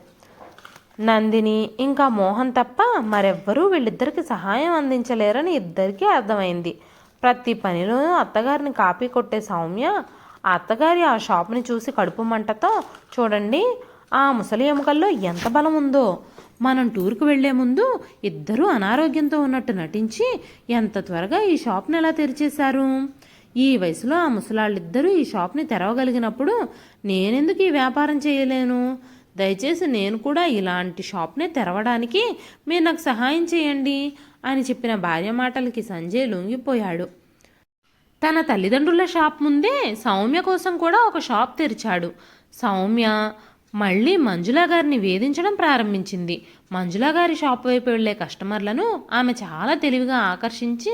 నందిని ఇంకా మోహన్ తప్ప మరెవ్వరూ వీళ్ళిద్దరికి సహాయం అందించలేరని ఇద్దరికీ అర్థమైంది. ప్రతి పనిలోనూ అత్తగారిని కాపీ కొట్టే సౌమ్య అత్తగారి ఆ షాప్ని చూసి కడుపు మంటతో, చూడండి ఆ ముసలి ఎముకల్లో ఎంత బలం ఉందో, మనం టూర్కి వెళ్లే ముందు ఇద్దరూ అనారోగ్యంతో ఉన్నట్టు నటించి ఎంత త్వరగా ఈ షాప్ని ఎలా తెరిచేశారు, ఈ వయసులో ఆ ముసలాళ్ళిద్దరూ ఈ షాప్ని తెరవగలిగినప్పుడు నేనెందుకు ఈ వ్యాపారం చేయలేను, దయచేసి నేను కూడా ఇలాంటి షాప్నే తెరవడానికి మీరు నాకు సహాయం చేయండి అని చెప్పిన భార్య మాటలకి సంజయ్ లొంగిపోయాడు. తన తల్లిదండ్రుల షాప్ ముందే సౌమ్య కోసం కూడా ఒక షాప్ తెరిచాడు. సౌమ్య మళ్ళీ మంజుల గారిని వేధించడం ప్రారంభించింది. మంజుల గారి షాప్ వైపు వెళ్లే కస్టమర్లను ఆమె చాలా తెలివిగా ఆకర్షించి,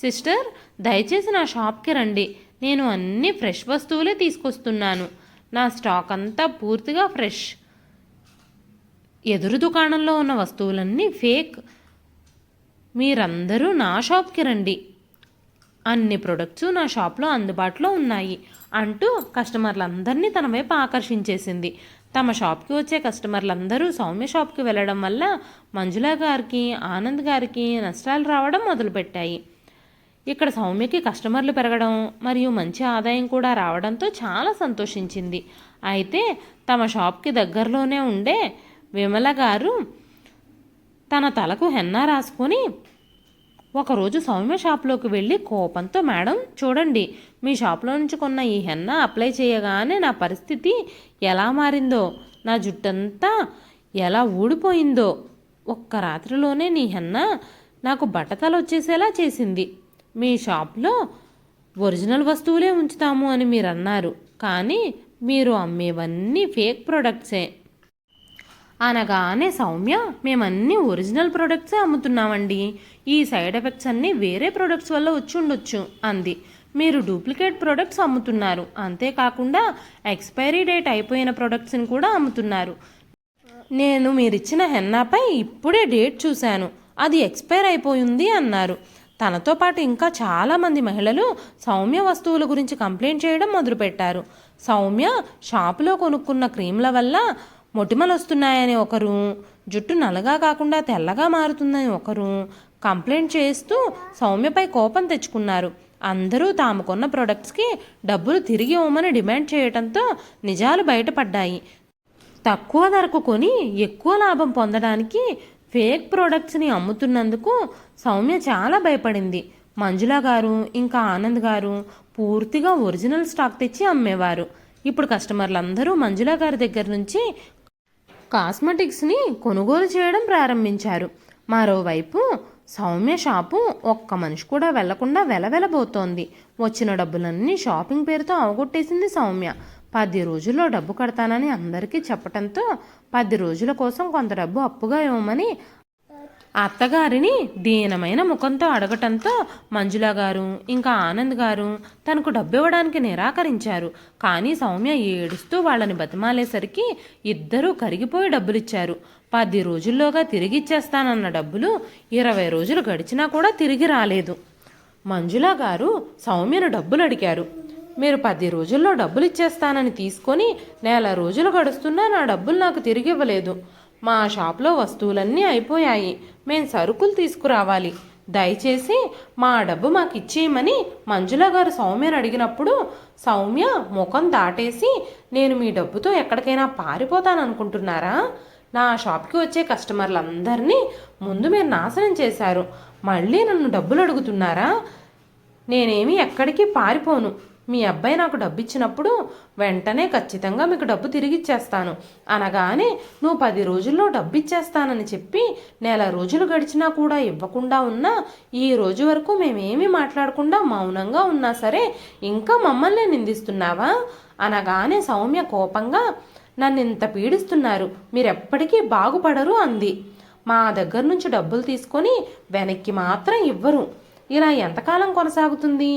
సిస్టర్ దయచేసి నా షాప్కి రండి, నేను అన్ని ఫ్రెష్ వస్తువులే తీసుకొస్తున్నాను, నా స్టాక్ అంతా పూర్తిగా ఫ్రెష్, ఎదురు దుకాణంలో ఉన్న వస్తువులన్నీ ఫేక్, మీరందరూ నా షాప్కి రండి, అన్ని ప్రొడక్ట్స్ నా షాప్లో అందుబాటులో ఉన్నాయి అంటూ కస్టమర్లందరినీ తన వైపు ఆకర్షించేసింది. తమ షాప్కి వచ్చే కస్టమర్లందరూ సౌమ్య షాప్కి వెళ్ళడం వల్ల మంజుల గారికి ఆనంద్ గారికి నష్టాలు రావడం మొదలుపెట్టాయి. ఇక్కడ సౌమ్యకి కస్టమర్లు పెరగడం మరియు మంచి ఆదాయం కూడా రావడంతో చాలా సంతోషించింది. అయితే తమ షాప్కి దగ్గరలోనే ఉండే విమల గారు తన తలకు హెన్నా రాసుకొని ఒకరోజు సౌమ్య షాప్లోకి వెళ్ళి కోపంతో, మేడం చూడండి, మీ షాప్లో నుంచి కొన్న ఈ హెన్నా అప్లై చేయగానే నా పరిస్థితి ఎలా మారిందో, నా జుట్టంతా ఎలా ఊడిపోయిందో, ఒక్క రాత్రిలోనే నీ హెన్నా నాకు బట్టతలు వచ్చేసేలా చేసింది, మీ షాప్లో ఒరిజినల్ వస్తువులే ఉంచుతాము అని మీరు అన్నారు, కానీ మీరు అమ్మేవన్నీ ఫేక్ ప్రొడక్ట్సే అనగానే సౌమ్య, మేమన్నీ ఒరిజినల్ ప్రొడక్ట్సే అమ్ముతున్నామండి, ఈ సైడ్ ఎఫెక్ట్స్ అన్నీ వేరే ప్రొడక్ట్స్ వల్ల వచ్చి ఉండొచ్చు అంది. మీరు డూప్లికేట్ ప్రొడక్ట్స్ అమ్ముతున్నారు, అంతేకాకుండా ఎక్స్పైరీ డేట్ అయిపోయిన ప్రొడక్ట్స్ని కూడా అమ్ముతున్నారు, నేను మీరిచ్చిన హెన్నాపై ఇప్పుడే డేట్ చూశాను, అది ఎక్స్పైర్ అయిపోయింది అన్నారు. తనతో పాటు ఇంకా చాలామంది మహిళలు సౌమ్య వస్తువుల గురించి కంప్లైంట్ చేయడం మొదలుపెట్టారు. సౌమ్య షాపులో కొనుక్కున్న క్రీమ్ల వల్ల మొటిమలు వస్తున్నాయని ఒకరు, జుట్టు నల్లగా కాకుండా తెల్లగా మారుతుందని ఒకరు కంప్లైంట్ చేస్తూ సౌమ్యపై కోపం తెచ్చుకున్నారు. అందరూ తాము కొన్న ప్రొడక్ట్స్కి డబ్బులు తిరిగి ఇవ్వమని డిమాండ్ చేయడంతో నిజాలు బయటపడ్డాయి. తక్కువ ధరకు కొని ఎక్కువ లాభం పొందడానికి ఫేక్ ప్రోడక్ట్స్ని అమ్ముతున్నందుకు సౌమ్య చాలా భయపడింది. మంజుల గారు ఇంకా ఆనంద్ గారు పూర్తిగా ఒరిజినల్ స్టాక్ తెచ్చి అమ్మేవారు. ఇప్పుడు కస్టమర్లందరూ మంజుల గారి దగ్గర నుంచి కాస్మెటిక్స్ని కొనుగోలు చేయడం ప్రారంభించారు. మరోవైపు సౌమ్య షాపు ఒక్క మనిషి కూడా వెళ్లకుండా వెలవెలబోతోంది. వచ్చిన డబ్బులన్నీ షాపింగ్ పేరుతో అవగొట్టేసింది సౌమ్య. 10 రోజుల్లో డబ్బు కడతానని అందరికీ చెప్పటంతో 10 రోజుల కోసం కొంత డబ్బు అప్పుగా ఇవ్వమని అత్తగారిని దీనమైన ముఖంతో అడగటంతో మంజుల గారు ఇంకా ఆనంద్ గారు తనకు డబ్బు ఇవ్వడానికి నిరాకరించారు. కానీ సౌమ్య ఏడుస్తూ వాళ్ళని బతిమాలేసరికి ఇద్దరూ కరిగిపోయి డబ్బులిచ్చారు. 10 రోజుల్లోగా తిరిగిచ్చేస్తానన్న డబ్బులు 20 రోజులు గడిచినా కూడా తిరిగి రాలేదు. మంజుల గారు సౌమ్యను డబ్బులు అడిగారు. మీరు 10 రోజుల్లో డబ్బులు ఇచ్చేస్తానని తీసుకొని 1 రోజులు గడుస్తున్నా నా డబ్బులు నాకు తిరిగి ఇవ్వలేదు. మా షాప్లో వస్తువులన్నీ అయిపోయాయి. మేం సరుకులు తీసుకురావాలి. దయచేసి మా డబ్బు మాకు ఇచ్చేయమని మంజుల గారు సౌమ్యను అడిగినప్పుడు సౌమ్య ముఖం దాటేసి, నేను మీ డబ్బుతో ఎక్కడికైనా పారిపోతాననుకుంటున్నారా? నా షాప్కి వచ్చే కస్టమర్లందరినీ ముందు మీరు నాశనం చేశారు. మళ్ళీ నన్ను డబ్బులు అడుగుతున్నారా? నేనేమి ఎక్కడికి పారిపోను. మీ అబ్బాయి నాకు డబ్బు ఇచ్చినప్పుడు వెంటనే ఖచ్చితంగా మీకు డబ్బు తిరిగిచ్చేస్తాను అనగానే నువ్వు 10 రోజుల్లో డబ్బు ఇచ్చేస్తానని చెప్పి 1 రోజులు గడిచినా కూడా ఇవ్వకుండా ఉన్నా, ఈ రోజు వరకు మేమేమీ మాట్లాడకుండా మౌనంగా ఉన్నా సరే ఇంకా మమ్మల్ని నిందిస్తున్నావా అనగానే సౌమ్య కోపంగా, నన్ను ఇంత పీడిస్తున్నారు, మీరెప్పటికీ బాగుపడరు అంది. మా దగ్గర నుంచి డబ్బులు తీసుకొని వెనక్కి మాత్రం ఇవ్వరు. ఇలా ఎంతకాలం కొనసాగుతుంది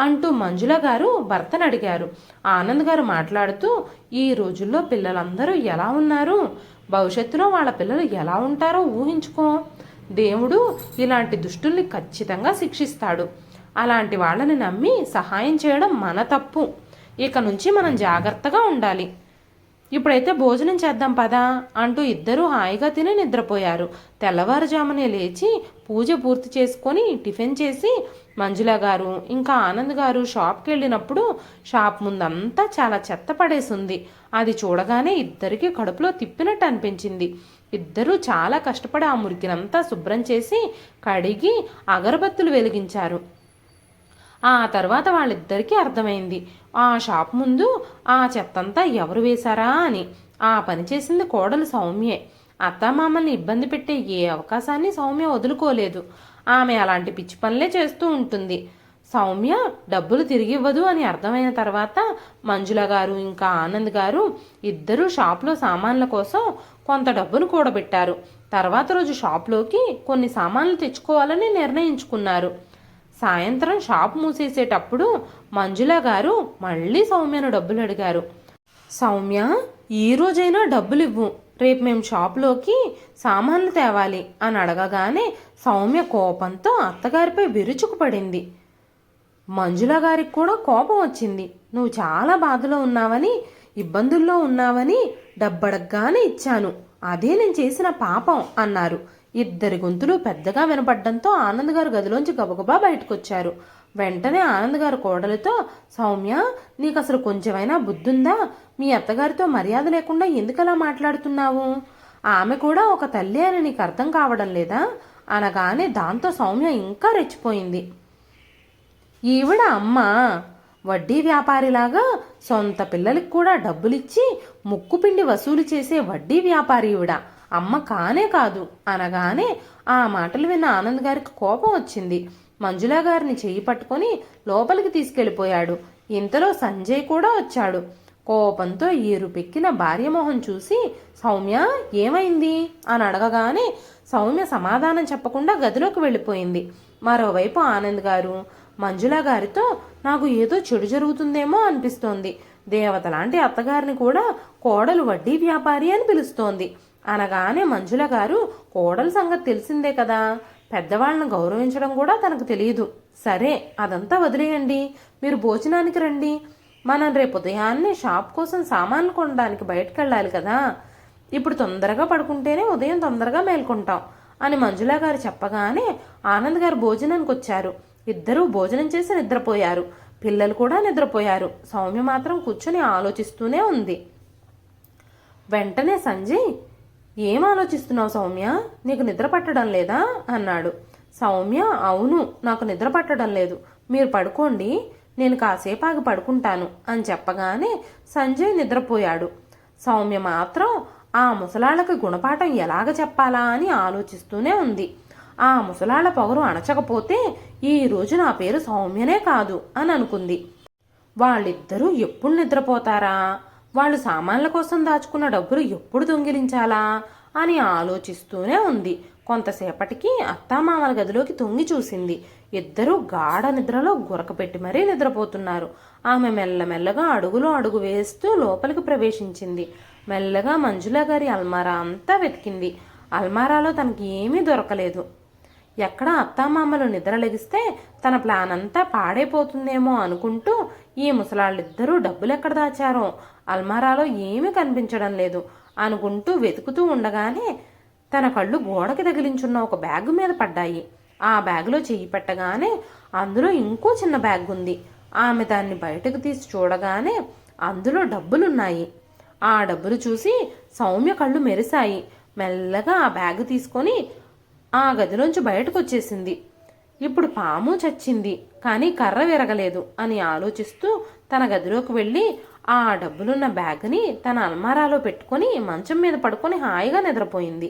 అంటూ మంజుల గారు భర్తను అడిగారు. ఆనంద్ గారు మాట్లాడుతూ, ఈ రోజుల్లో పిల్లలందరూ ఎలా ఉన్నారు, భవిష్యత్తులో వాళ్ళ పిల్లలు ఎలా ఉంటారో ఊహించుకో. దేవుడు ఇలాంటి దుష్టుల్ని ఖచ్చితంగా శిక్షిస్తాడు. అలాంటి వాళ్ళని నమ్మి సహాయం చేయడం మన తప్పు. ఇక నుంచి మనం జాగ్రత్తగా ఉండాలి. ఇప్పుడైతే భోజనం చేద్దాం పదా అంటూ ఇద్దరూ హాయిగా తిని నిద్రపోయారు. తెల్లవారుజామునే లేచి పూజ పూర్తి చేసుకొని టిఫిన్ చేసి మంజుల గారు ఇంకా ఆనంద్ గారు షాప్కి వెళ్ళినప్పుడు షాప్ ముందంతా చాలా చెత్త పడేసింది. అది చూడగానే ఇద్దరికి కడుపులో తిప్పినట్టు అనిపించింది. ఇద్దరూ చాలా కష్టపడి ఆ మురికినంతా శుభ్రం చేసి కడిగి అగరబత్తులు వెలిగించారు. ఆ తర్వాత వాళ్ళిద్దరికీ అర్థమైంది ఆ షాప్ ముందు ఆ చెత్తంతా ఎవరు వేశారా అని. ఆ పని చేసింది కోడలు సౌమ్యే. అత్తామామల్ని ఇబ్బంది పెట్టే ఏ అవకాశాన్ని సౌమ్య వదులుకోలేదు. ఆమె అలాంటి పిచ్చి పనులే చేస్తూ ఉంటుంది. సౌమ్య డబ్బులు తిరిగి ఇవ్వదు అని అర్థమైన తర్వాత మంజుల గారు ఇంకా ఆనంద్ గారు ఇద్దరూ షాప్లో సామాన్ల కోసం కొంత డబ్బును కూడబెట్టారు. తర్వాత రోజు షాప్లోకి కొన్ని సామాన్లు తెచ్చుకోవాలని నిర్ణయించుకున్నారు. సాయంత్రం షాప్ మూసేసేటప్పుడు మంజుల గారు మళ్ళీ సౌమ్యను డబ్బులు అడిగారు. సౌమ్య, ఈ రోజైనా డబ్బులు ఇవ్వు, రేపు మేము షాప్లోకి సామాన్లు తేవాలి అని అడగగానే సౌమ్య కోపంతో అత్తగారిపై విరుచుకుపడింది. మంజుల గారికి కూడా కోపం వచ్చింది. నువ్వు చాలా బాధలో ఉన్నావని, ఇబ్బందుల్లో ఉన్నావని డబ్బడగ్గానే ఇచ్చాను, అదే నేను చేసిన పాపం అన్నారు. ఇద్దరి గొంతులు పెద్దగా వినపడ్డంతో ఆనంద్ గారు గదిలోంచి గబగబా బయటకొచ్చారు. వెంటనే ఆనంద్ గారు కోడలితో, సౌమ్య, నీకు అసలు కొంచెమైనా బుద్ధుందా? మీ అత్తగారితో మర్యాద లేకుండా ఎందుకలా మాట్లాడుతున్నావు? ఆమె కూడా ఒక తల్లి అని నీకు అర్థం కావడం లేదా అనగానే దాంతో సౌమ్య ఇంకా రెచ్చిపోయింది. ఈవిడ అమ్మ వడ్డీ వ్యాపారిలాగా సొంత పిల్లలకి కూడా డబ్బులిచ్చి ముక్కుపిండి వసూలు చేసే వడ్డీ వ్యాపారి ఈవిడ, అమ్మ కానే కాదు అనగానే ఆ మాటలు విన్న ఆనంద్ గారికి కోపం వచ్చింది. మంజుల గారిని చెయ్యి పట్టుకొని లోపలికి తీసుకెళ్ళిపోయాడు. ఇంతలో సంజయ్ కూడా వచ్చాడు. కోపంతో ఏరుపెక్కిన భార్యమోహం చూసి, సౌమ్య ఏమైంది అని అడగగానే సౌమ్య సమాధానం చెప్పకుండా గదిలోకి వెళ్ళిపోయింది. మరోవైపు ఆనంద్ గారు మంజుల గారితో, నాకు ఏదో చెడు జరుగుతుందేమో అనిపిస్తోంది, దేవత లాంటి అత్తగారిని కూడా కోడలు వడ్డీ వ్యాపారి అని పిలుస్తోంది అనగానే మంజుల గారు, కోడల సంగతి తెలిసిందే కదా, పెద్దవాళ్ళను గౌరవించడం కూడా తనకు తెలియదు. సరే అదంతా వదిలేయండి, మీరు భోజనానికి రండి, మనం రేపు ఉదయాన్నే షాప్ కోసం సామాన్లు కొనడానికి బయటకు వెళ్ళాలి కదా, ఇప్పుడు తొందరగా పడుకుంటేనే ఉదయం తొందరగా మేల్కొంటాం అని మంజుల గారు చెప్పగానే ఆనంద్ గారు భోజనానికి వచ్చారు. ఇద్దరూ భోజనం చేసి నిద్రపోయారు. పిల్లలు కూడా నిద్రపోయారు. సౌమ్య మాత్రం కూర్చొని ఆలోచిస్తూనే ఉంది. వెంటనే సంజయ్, ఏం ఆలోచిస్తున్నావు సౌమ్య? నీకు నిద్ర పట్టడం లేదా అన్నాడు. సౌమ్య, అవును, నాకు నిద్ర పట్టడం లేదు, మీరు పడుకోండి, నేను కాసేపు ఆగి పడుకుంటాను అని చెప్పగానే సంజయ్ నిద్రపోయాడు. సౌమ్య మాత్రం ఆ ముసలాళ్ళకి గుణపాఠం ఎలాగ చెప్పాలా అని ఆలోచిస్తూనే ఉంది. ఆ ముసలాళ్ళ పొగరు అణచకపోతే ఈ రోజు నా పేరు సౌమ్యనే కాదు అని అనుకుంది. వాళ్ళిద్దరూ ఎప్పుడు నిద్రపోతారా? వాళ్ళు సామాన్ల కోసం దాచుకున్న డబ్బులు ఎప్పుడు దొంగిలించాలా అని ఆలోచిస్తూనే ఉంది. కొంతసేపటికి అత్తామామల గదిలోకి తొంగి చూసింది. ఇద్దరూ గాఢ నిద్రలో గురకపెట్టి మరీ నిద్రపోతున్నారు. ఆమె మెల్లమెల్లగా అడుగులో అడుగు వేస్తూ లోపలికి ప్రవేశించింది. మెల్లగా మంజుల గారి అల్మారా అంతా వెతికింది. అల్మారాలో తనకి ఏమీ దొరకలేదు. ఎక్కడ అత్తామామలు నిద్రలెగిస్తే తన ప్లాన్ అంతా పాడైపోతుందేమో అనుకుంటూ ఈ ముసలాళ్ళిద్దరూ డబ్బులు ఎక్కడ దాచారో, అల్మారాలో ఏమీ కనిపించడం లేదు అనుకుంటూ వెతుకుతూ ఉండగానే తన కళ్ళు గోడకి తగిలించున్న ఒక బ్యాగ్ మీద పడ్డాయి. ఆ బ్యాగులో చెయ్యి పెట్టగానే అందులో ఇంకో చిన్న బ్యాగ్ ఉంది. ఆమె దాన్ని బయటకు తీసి చూడగానే అందులో డబ్బులున్నాయి. ఆ డబ్బులు చూసి సౌమ్య కళ్ళు మెరిశాయి. మెల్లగా ఆ బ్యాగ్ తీసుకొని ఆ గదిలోంచి బయటకు వచ్చేసింది. ఇప్పుడు పాము చచ్చింది కానీ కర్ర విరగలేదు అని ఆలోచిస్తూ తన గదిలోకి వెళ్ళి ఆ డబ్బులున్న బ్యాగ్ని తన అల్మారాలో పెట్టుకొని మంచం మీద పడుకొని హాయిగా నిద్రపోయింది.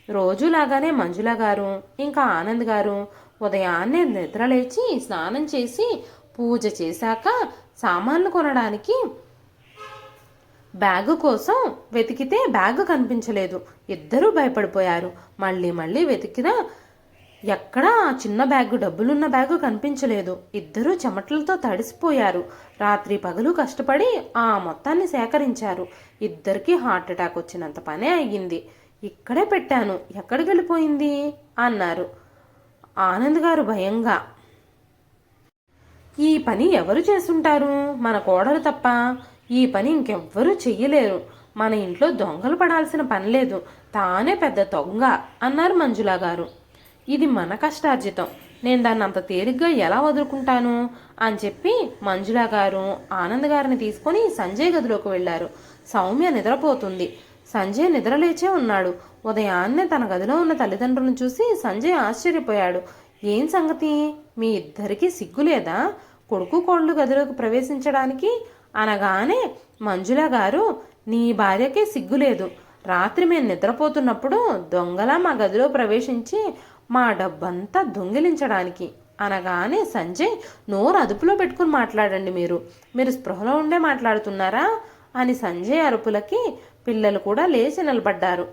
రోజులాగానే మంజుల గారు ఇంకా ఆనంద్ గారు ఉదయాన్నే నిద్రలేచి స్నానం చేసి పూజ చేశాక సామాన్లు కొనడానికి బ్యాగు కోసం వెతికితే బ్యాగు కనిపించలేదు. ఇద్దరూ భయపడిపోయారు. మళ్ళీ మళ్ళీ వెతికినా ఎక్కడా ఆ చిన్న బ్యాగు, డబ్బులున్న బ్యాగు కనిపించలేదు. ఇద్దరూ చెమటలతో తడిసిపోయారు. రాత్రి పగలు కష్టపడి ఆ మొత్తాన్ని సేకరించారు. ఇద్దరికీ హార్ట్ అటాక్ వచ్చినంత పనే అయ్యింది. ఇక్కడే పెట్టాను, ఎక్కడికి వెళ్ళిపోయింది అన్నారు ఆనంద్ గారు భయంగా. ఈ పని ఎవరు చేసుంటారు? మన కోడలు తప్ప ఈ పని ఇంకెవ్వరూ చెయ్యలేరు. మన ఇంట్లో దొంగలు పడాల్సిన పని లేదు, తానే పెద్ద దొంగ అన్నారు మంజుల గారు. ఇది మన కష్టార్జితం, నేను దాన్ని అంత తేలిగ్గా ఎలా వదులుకుంటాను అని చెప్పి మంజుల గారు ఆనంద్ గారిని తీసుకొని సంజయ్ గదిలోకి వెళ్లారు. సౌమ్య నిద్రపోతుంది. సంజయ్ నిద్రలేచే ఉన్నాడు. ఉదయాన్నే తన గదిలో ఉన్న తల్లిదండ్రులను చూసి సంజయ్ ఆశ్చర్యపోయాడు. ఏం సంగతి, మీ ఇద్దరికీ సిగ్గులేదా కొడుకు కోళ్ళు గదిలోకి ప్రవేశించడానికి అనగానే మంజుల గారు, నీ భార్యకే సిగ్గులేదు, రాత్రి మేము నిద్రపోతున్నప్పుడు దొంగలా మా గదిలో ప్రవేశించి మా డబ్బంతా దొంగిలించడానికి అనగానే సంజయ్, నోరు అదుపులో పెట్టుకుని మాట్లాడండి, మీరు స్పృహలో ఉండే మాట్లాడుతున్నారా అని సంజయ్ అరుపులకి పిల్లలు కూడా లేచి నిలబడ్డారు.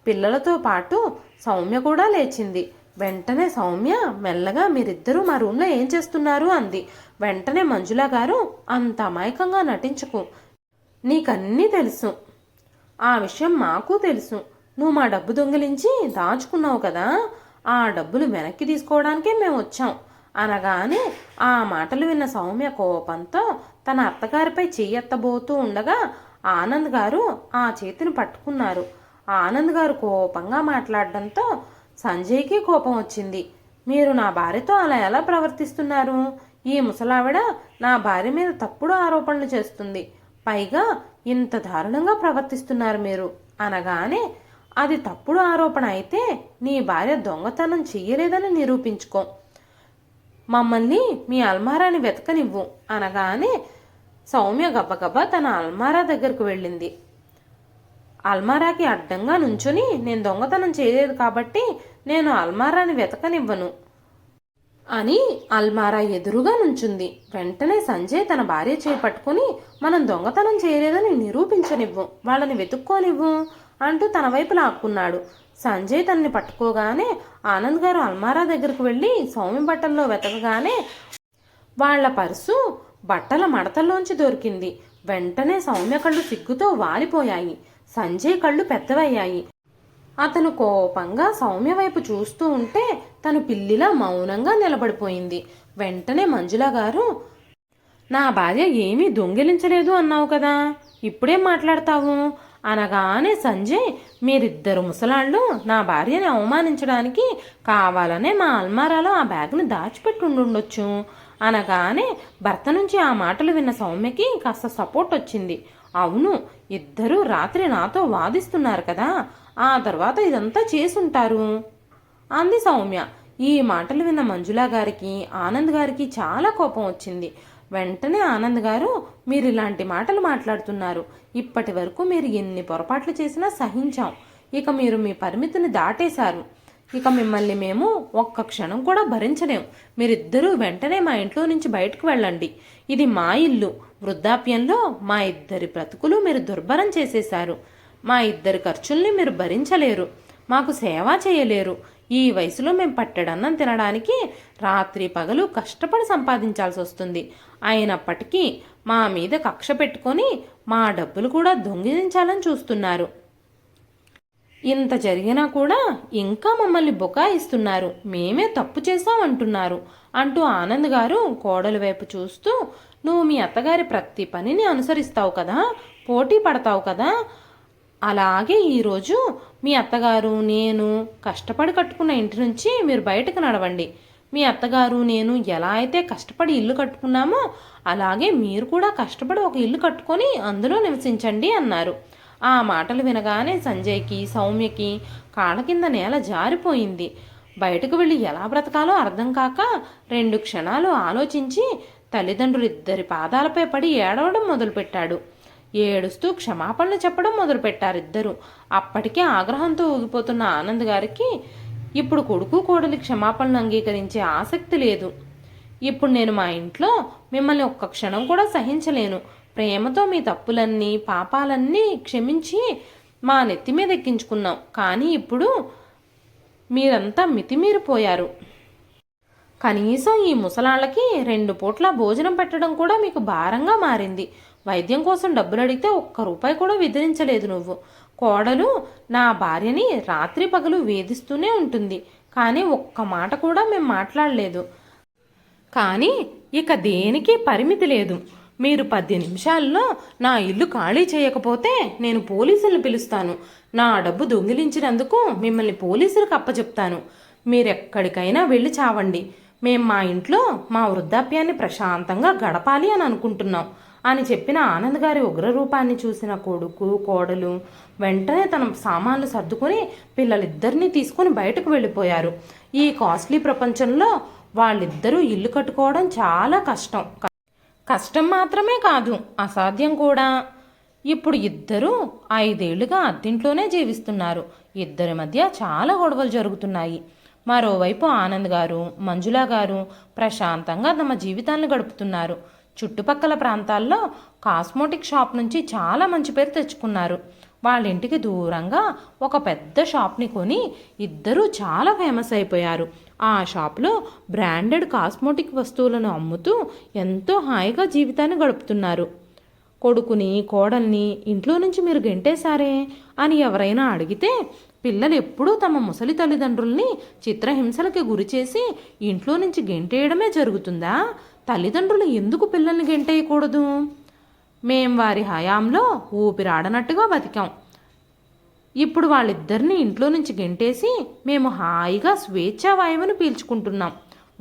పిల్లలతో పాటు సౌమ్య కూడా లేచింది. వెంటనే సౌమ్య మెల్లగా, మీరిద్దరూ మా రూమ్లో ఏం చేస్తున్నారు అంది. వెంటనే మంజుల గారు, అంత అమాయకంగా నటించకు, నీకన్నీ తెలుసు, ఆ విషయం మాకు తెలుసు, నువ్వు మా డబ్బు దొంగిలించి దాచుకున్నావు కదా, ఆ డబ్బులు వెనక్కి తీసుకోవడానికే మేము వచ్చాం అనగానే ఆ మాటలు విన్న సౌమ్య కోపంతో తన అత్తగారిపై చెయ్యెత్తబోతూ ఉండగా ఆనంద్ గారు ఆ చేతిని పట్టుకున్నారు. ఆనంద్ గారు కోపంగా మాట్లాడడంతో సంజయ్కి కోపం వచ్చింది. మీరు నా భార్యతో అలా ఎలా ప్రవర్తిస్తున్నారు? ఈ ముసలావిడ నా భార్య మీద తప్పుడు ఆరోపణలు చేస్తుంది, పైగా ఇంత దారుణంగా ప్రవర్తిస్తున్నారు మీరు అనగానే, అది తప్పుడు ఆరోపణ అయితే నీ భార్య దొంగతనం చెయ్యలేదని నిరూపించుకో, మమ్మల్ని మీ అల్మారాని వెతకనివ్వు అనగానే సౌమ్య గబగబా తన అల్మారా దగ్గరకు వెళ్ళింది. అల్మారాకి అడ్డంగా నుంచుని, నేను దొంగతనం చేయలేదు కాబట్టి నేను అల్మారాని వెతకనివ్వను అని అల్మారా ఎదురుగా నుంచుంది. వెంటనే సంజయ్ తన భార్య చేయి పట్టుకుని, మనం దొంగతనం చేయలేదని నిరూపించనివ్వు, వాళ్ళని వెతుక్కోనివ్వు అంటూ తన వైపు లాక్కున్నాడు. సంజయ్ తనని పట్టుకోగానే ఆనంద్ గారు అల్మారా దగ్గరకు వెళ్ళి సౌమ్య బట్టల్లో వెతకగానే వాళ్ల పర్సు బట్టల మడతల్లోంచి దొరికింది. వెంటనే సౌమ్య కళ్ళు సిగ్గుతో వాలిపోయాయి. సంజయ్ కళ్ళు పెద్దవయ్యాయి. అతను కోపంగా సౌమ్య వైపు చూస్తూ ఉంటే తను పిల్లిలా మౌనంగా నిలబడిపోయింది. వెంటనే మంజుల గారు, నా భార్య ఏమీ దొంగిలించలేదు అన్నావు కదా, ఇప్పుడేం మాట్లాడతావు అనగానే సంజయ్, మీరిద్దరు ముసలాళ్ళు నా భార్యని అవమానించడానికి కావాలనే మా అల్మారాలో ఆ బ్యాగ్ని దాచిపెట్టి ఉండొచ్చు అనగానే భర్త నుంచి ఆ మాటలు విన్న సౌమ్యకి కాస్త సపోర్ట్ వచ్చింది. అవును, ఇద్దరూ రాత్రి నాతో వాదిస్తున్నారు కదా, ఆ తర్వాత ఇదంతా చేసుంటారు అంది సౌమ్య. ఈ మాటలు విన్న మంజులా గారికి ఆనంద్ గారికి చాలా కోపం వచ్చింది. వెంటనే ఆనంద్ గారు, మీరు ఇలాంటి మాటలు మాట్లాడుతున్నారు, ఇప్పటి వరకు మీరు ఎన్ని పొరపాట్లు చేసినా సహించాం, ఇక మీరు మీ పరిమితిని దాటేశారు, ఇక మిమ్మల్ని మేము ఒక్క క్షణం కూడా భరించలేం, మీరిద్దరూ వెంటనే మా ఇంట్లో నుంచి బయటకు వెళ్ళండి, ఇది మా ఇల్లు, వృద్ధాప్యంలో మా ఇద్దరి బ్రతుకులు మీరు దుర్భరం చేసేశారు, మా ఇద్దరి ఖర్చుల్ని మీరు భరించలేరు, మాకు సేవ చేయలేరు, ఈ వయసులో మేము పట్టెడన్నం తినడానికి రాత్రి పగలు కష్టపడి సంపాదించాల్సి వస్తుంది, అయినప్పటికీ మా మీద కక్ష పెట్టుకొని మా డబ్బులు కూడా దొంగిలించాలని చూస్తున్నారు, ఇంత జరిగినా కూడా ఇంకా మమ్మల్ని బుకాయిస్తున్నారు, మేమే తప్పు చేశాం అంటున్నారు అంటూ ఆనంద్ గారు కోడలి వైపు చూస్తూ, నువ్వు మీ అత్తగారి ప్రతి పనిని అనుసరిస్తావు కదా, పోటీ పడతావు కదా, అలాగే ఈరోజు మీ అత్తగారు నేను కష్టపడి కట్టుకున్న ఇంటి నుంచి మీరు బయటకు నడవండి, మీ అత్తగారు నేను ఎలా అయితే కష్టపడి ఇల్లు కట్టుకున్నామో అలాగే మీరు కూడా కష్టపడి ఒక ఇల్లు కట్టుకొని అందులో నివసించండి అన్నారు. ఆ మాటలు వినగానే సంజయ్కి సౌమ్యకి కాళ్ళ కింద నేల జారిపోయింది. బయటకు వెళ్ళి ఎలా బ్రతకాలో అర్థం కాక 2 క్షణాలు ఆలోచించి తల్లిదండ్రులిద్దరి పాదాలపై పడి ఏడవడం మొదలుపెట్టాడు. ఏడుస్తూ క్షమాపణలు చెప్పడం మొదలుపెట్టారిద్దరూ. అప్పటికే ఆగ్రహంతో ఊగిపోతున్న ఆనంద్ గారికి ఇప్పుడు కొడుకు కోడలి క్షమాపణలు అంగీకరించే ఆసక్తి లేదు. ఇప్పుడు నేను మా ఇంట్లో మిమ్మల్ని ఒక్క క్షణం కూడా సహించలేను, ప్రేమతో మీ తప్పులన్నీ పాపాలన్నీ క్షమించి మా నెత్తి మీద ఎక్కించుకున్నాం, కానీ ఇప్పుడు మీరంతా మితిమీరిపోయారు, కనీసం ఈ ముసలాళ్ళకి 2 పూట్ల భోజనం పెట్టడం కూడా మీకు భారంగా మారింది, వైద్యం కోసం డబ్బులు అడిగితే ఒక్క రూపాయి కూడా విదిలించలేదు నువ్వు, కోడలు నా భార్యని రాత్రి పగలు వేధిస్తూనే ఉంటుంది, కానీ ఒక్క మాట కూడా మేము మాట్లాడలేదు, కానీ ఇక దేనికి పరిమితి లేదు, మీరు 10 నిమిషాల్లో నా ఇల్లు ఖాళీ చేయకపోతే నేను పోలీసులను పిలుస్తాను, నా డబ్బు దొంగిలించినందుకు మిమ్మల్ని పోలీసులకు అప్పచెప్తాను, మీరెక్కడికైనా వెళ్ళి చావండి, మేం మా ఇంట్లో మా వృద్ధాప్యాన్ని ప్రశాంతంగా గడపాలి అని అనుకుంటున్నాం అని చెప్పిన ఆనంద్ గారి ఉగ్రరూపాన్ని చూసిన కొడుకు కోడలు వెంటనే తన సామాన్లు సర్దుకొని పిల్లలిద్దరినీ తీసుకుని బయటకు వెళ్ళిపోయారు. ఈ కాస్ట్లీ ప్రపంచంలో వాళ్ళిద్దరూ ఇల్లు కట్టుకోవడం చాలా కష్టం, కష్టం మాత్రమే కాదు అసాధ్యం కూడా. ఇప్పుడు ఇద్దరూ 5 ఏళ్లుగా అద్దింట్లోనే జీవిస్తున్నారు, ఇద్దరి మధ్య చాలా గొడవలు జరుగుతున్నాయి. మరోవైపు ఆనంద్ గారు మంజులా గారు ప్రశాంతంగా తమ జీవితాన్ని గడుపుతున్నారు. చుట్టుపక్కల ప్రాంతాల్లో కాస్మోటిక్ షాప్ నుంచి చాలా మంచి పేరు తెచ్చుకున్నారు. వాళ్ళ ఇంటికి దూరంగా ఒక పెద్ద షాప్ని కొని ఇద్దరూ చాలా ఫేమస్ అయిపోయారు. ఆ షాప్లో బ్రాండెడ్ కాస్మోటిక్ వస్తువులను అమ్ముతూ ఎంతో హాయిగా జీవితాన్ని గడుపుతున్నారు. కొడుకుని కోడల్ని ఇంట్లో నుంచి మీరు గెంటేశారే అని ఎవరైనా అడిగితే పిల్లలు ఎప్పుడూ తమ ముసలి తల్లిదండ్రుల్ని చిత్రహింసలకి గురిచేసి ఇంట్లో నుంచి గెంటేయడమే జరుగుతుందా, తల్లిదండ్రులు ఎందుకు పిల్లల్ని గెంటేయకూడదు, మేం వారి హయాంలో ఊపిరాడనట్టుగా బతికాం, ఇప్పుడు వాళ్ళిద్దరిని ఇంట్లో నుంచి గెంటేసి మేము హాయిగా స్వేచ్ఛావాయువును పీల్చుకుంటున్నాం,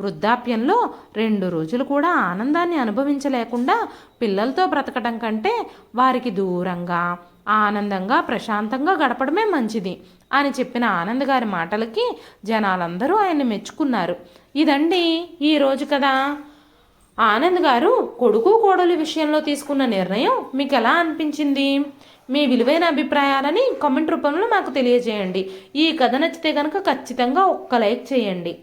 వృద్ధాప్యంలో 2 రోజులు కూడా ఆనందాన్ని అనుభవించలేకుండా పిల్లలతో బ్రతకటం కంటే వారికి దూరంగా ఆనందంగా ప్రశాంతంగా గడపడమే మంచిది అని చెప్పిన ఆనంద్ గారి మాటలకి జనాలందరూ ఆయన్ని మెచ్చుకున్నారు. ఇదండి ఈరోజు కదా. ఆనంద్ గారు కొడుకు కోడలి విషయంలో తీసుకున్న నిర్ణయం మీకు ఎలా అనిపించింది? మీ విలువైన అభిప్రాయాలని కామెంట్ రూపంలో మాకు తెలియజేయండి. ఈ కథ నచ్చితే కనుక ఖచ్చితంగా ఒక్క లైక్ చేయండి.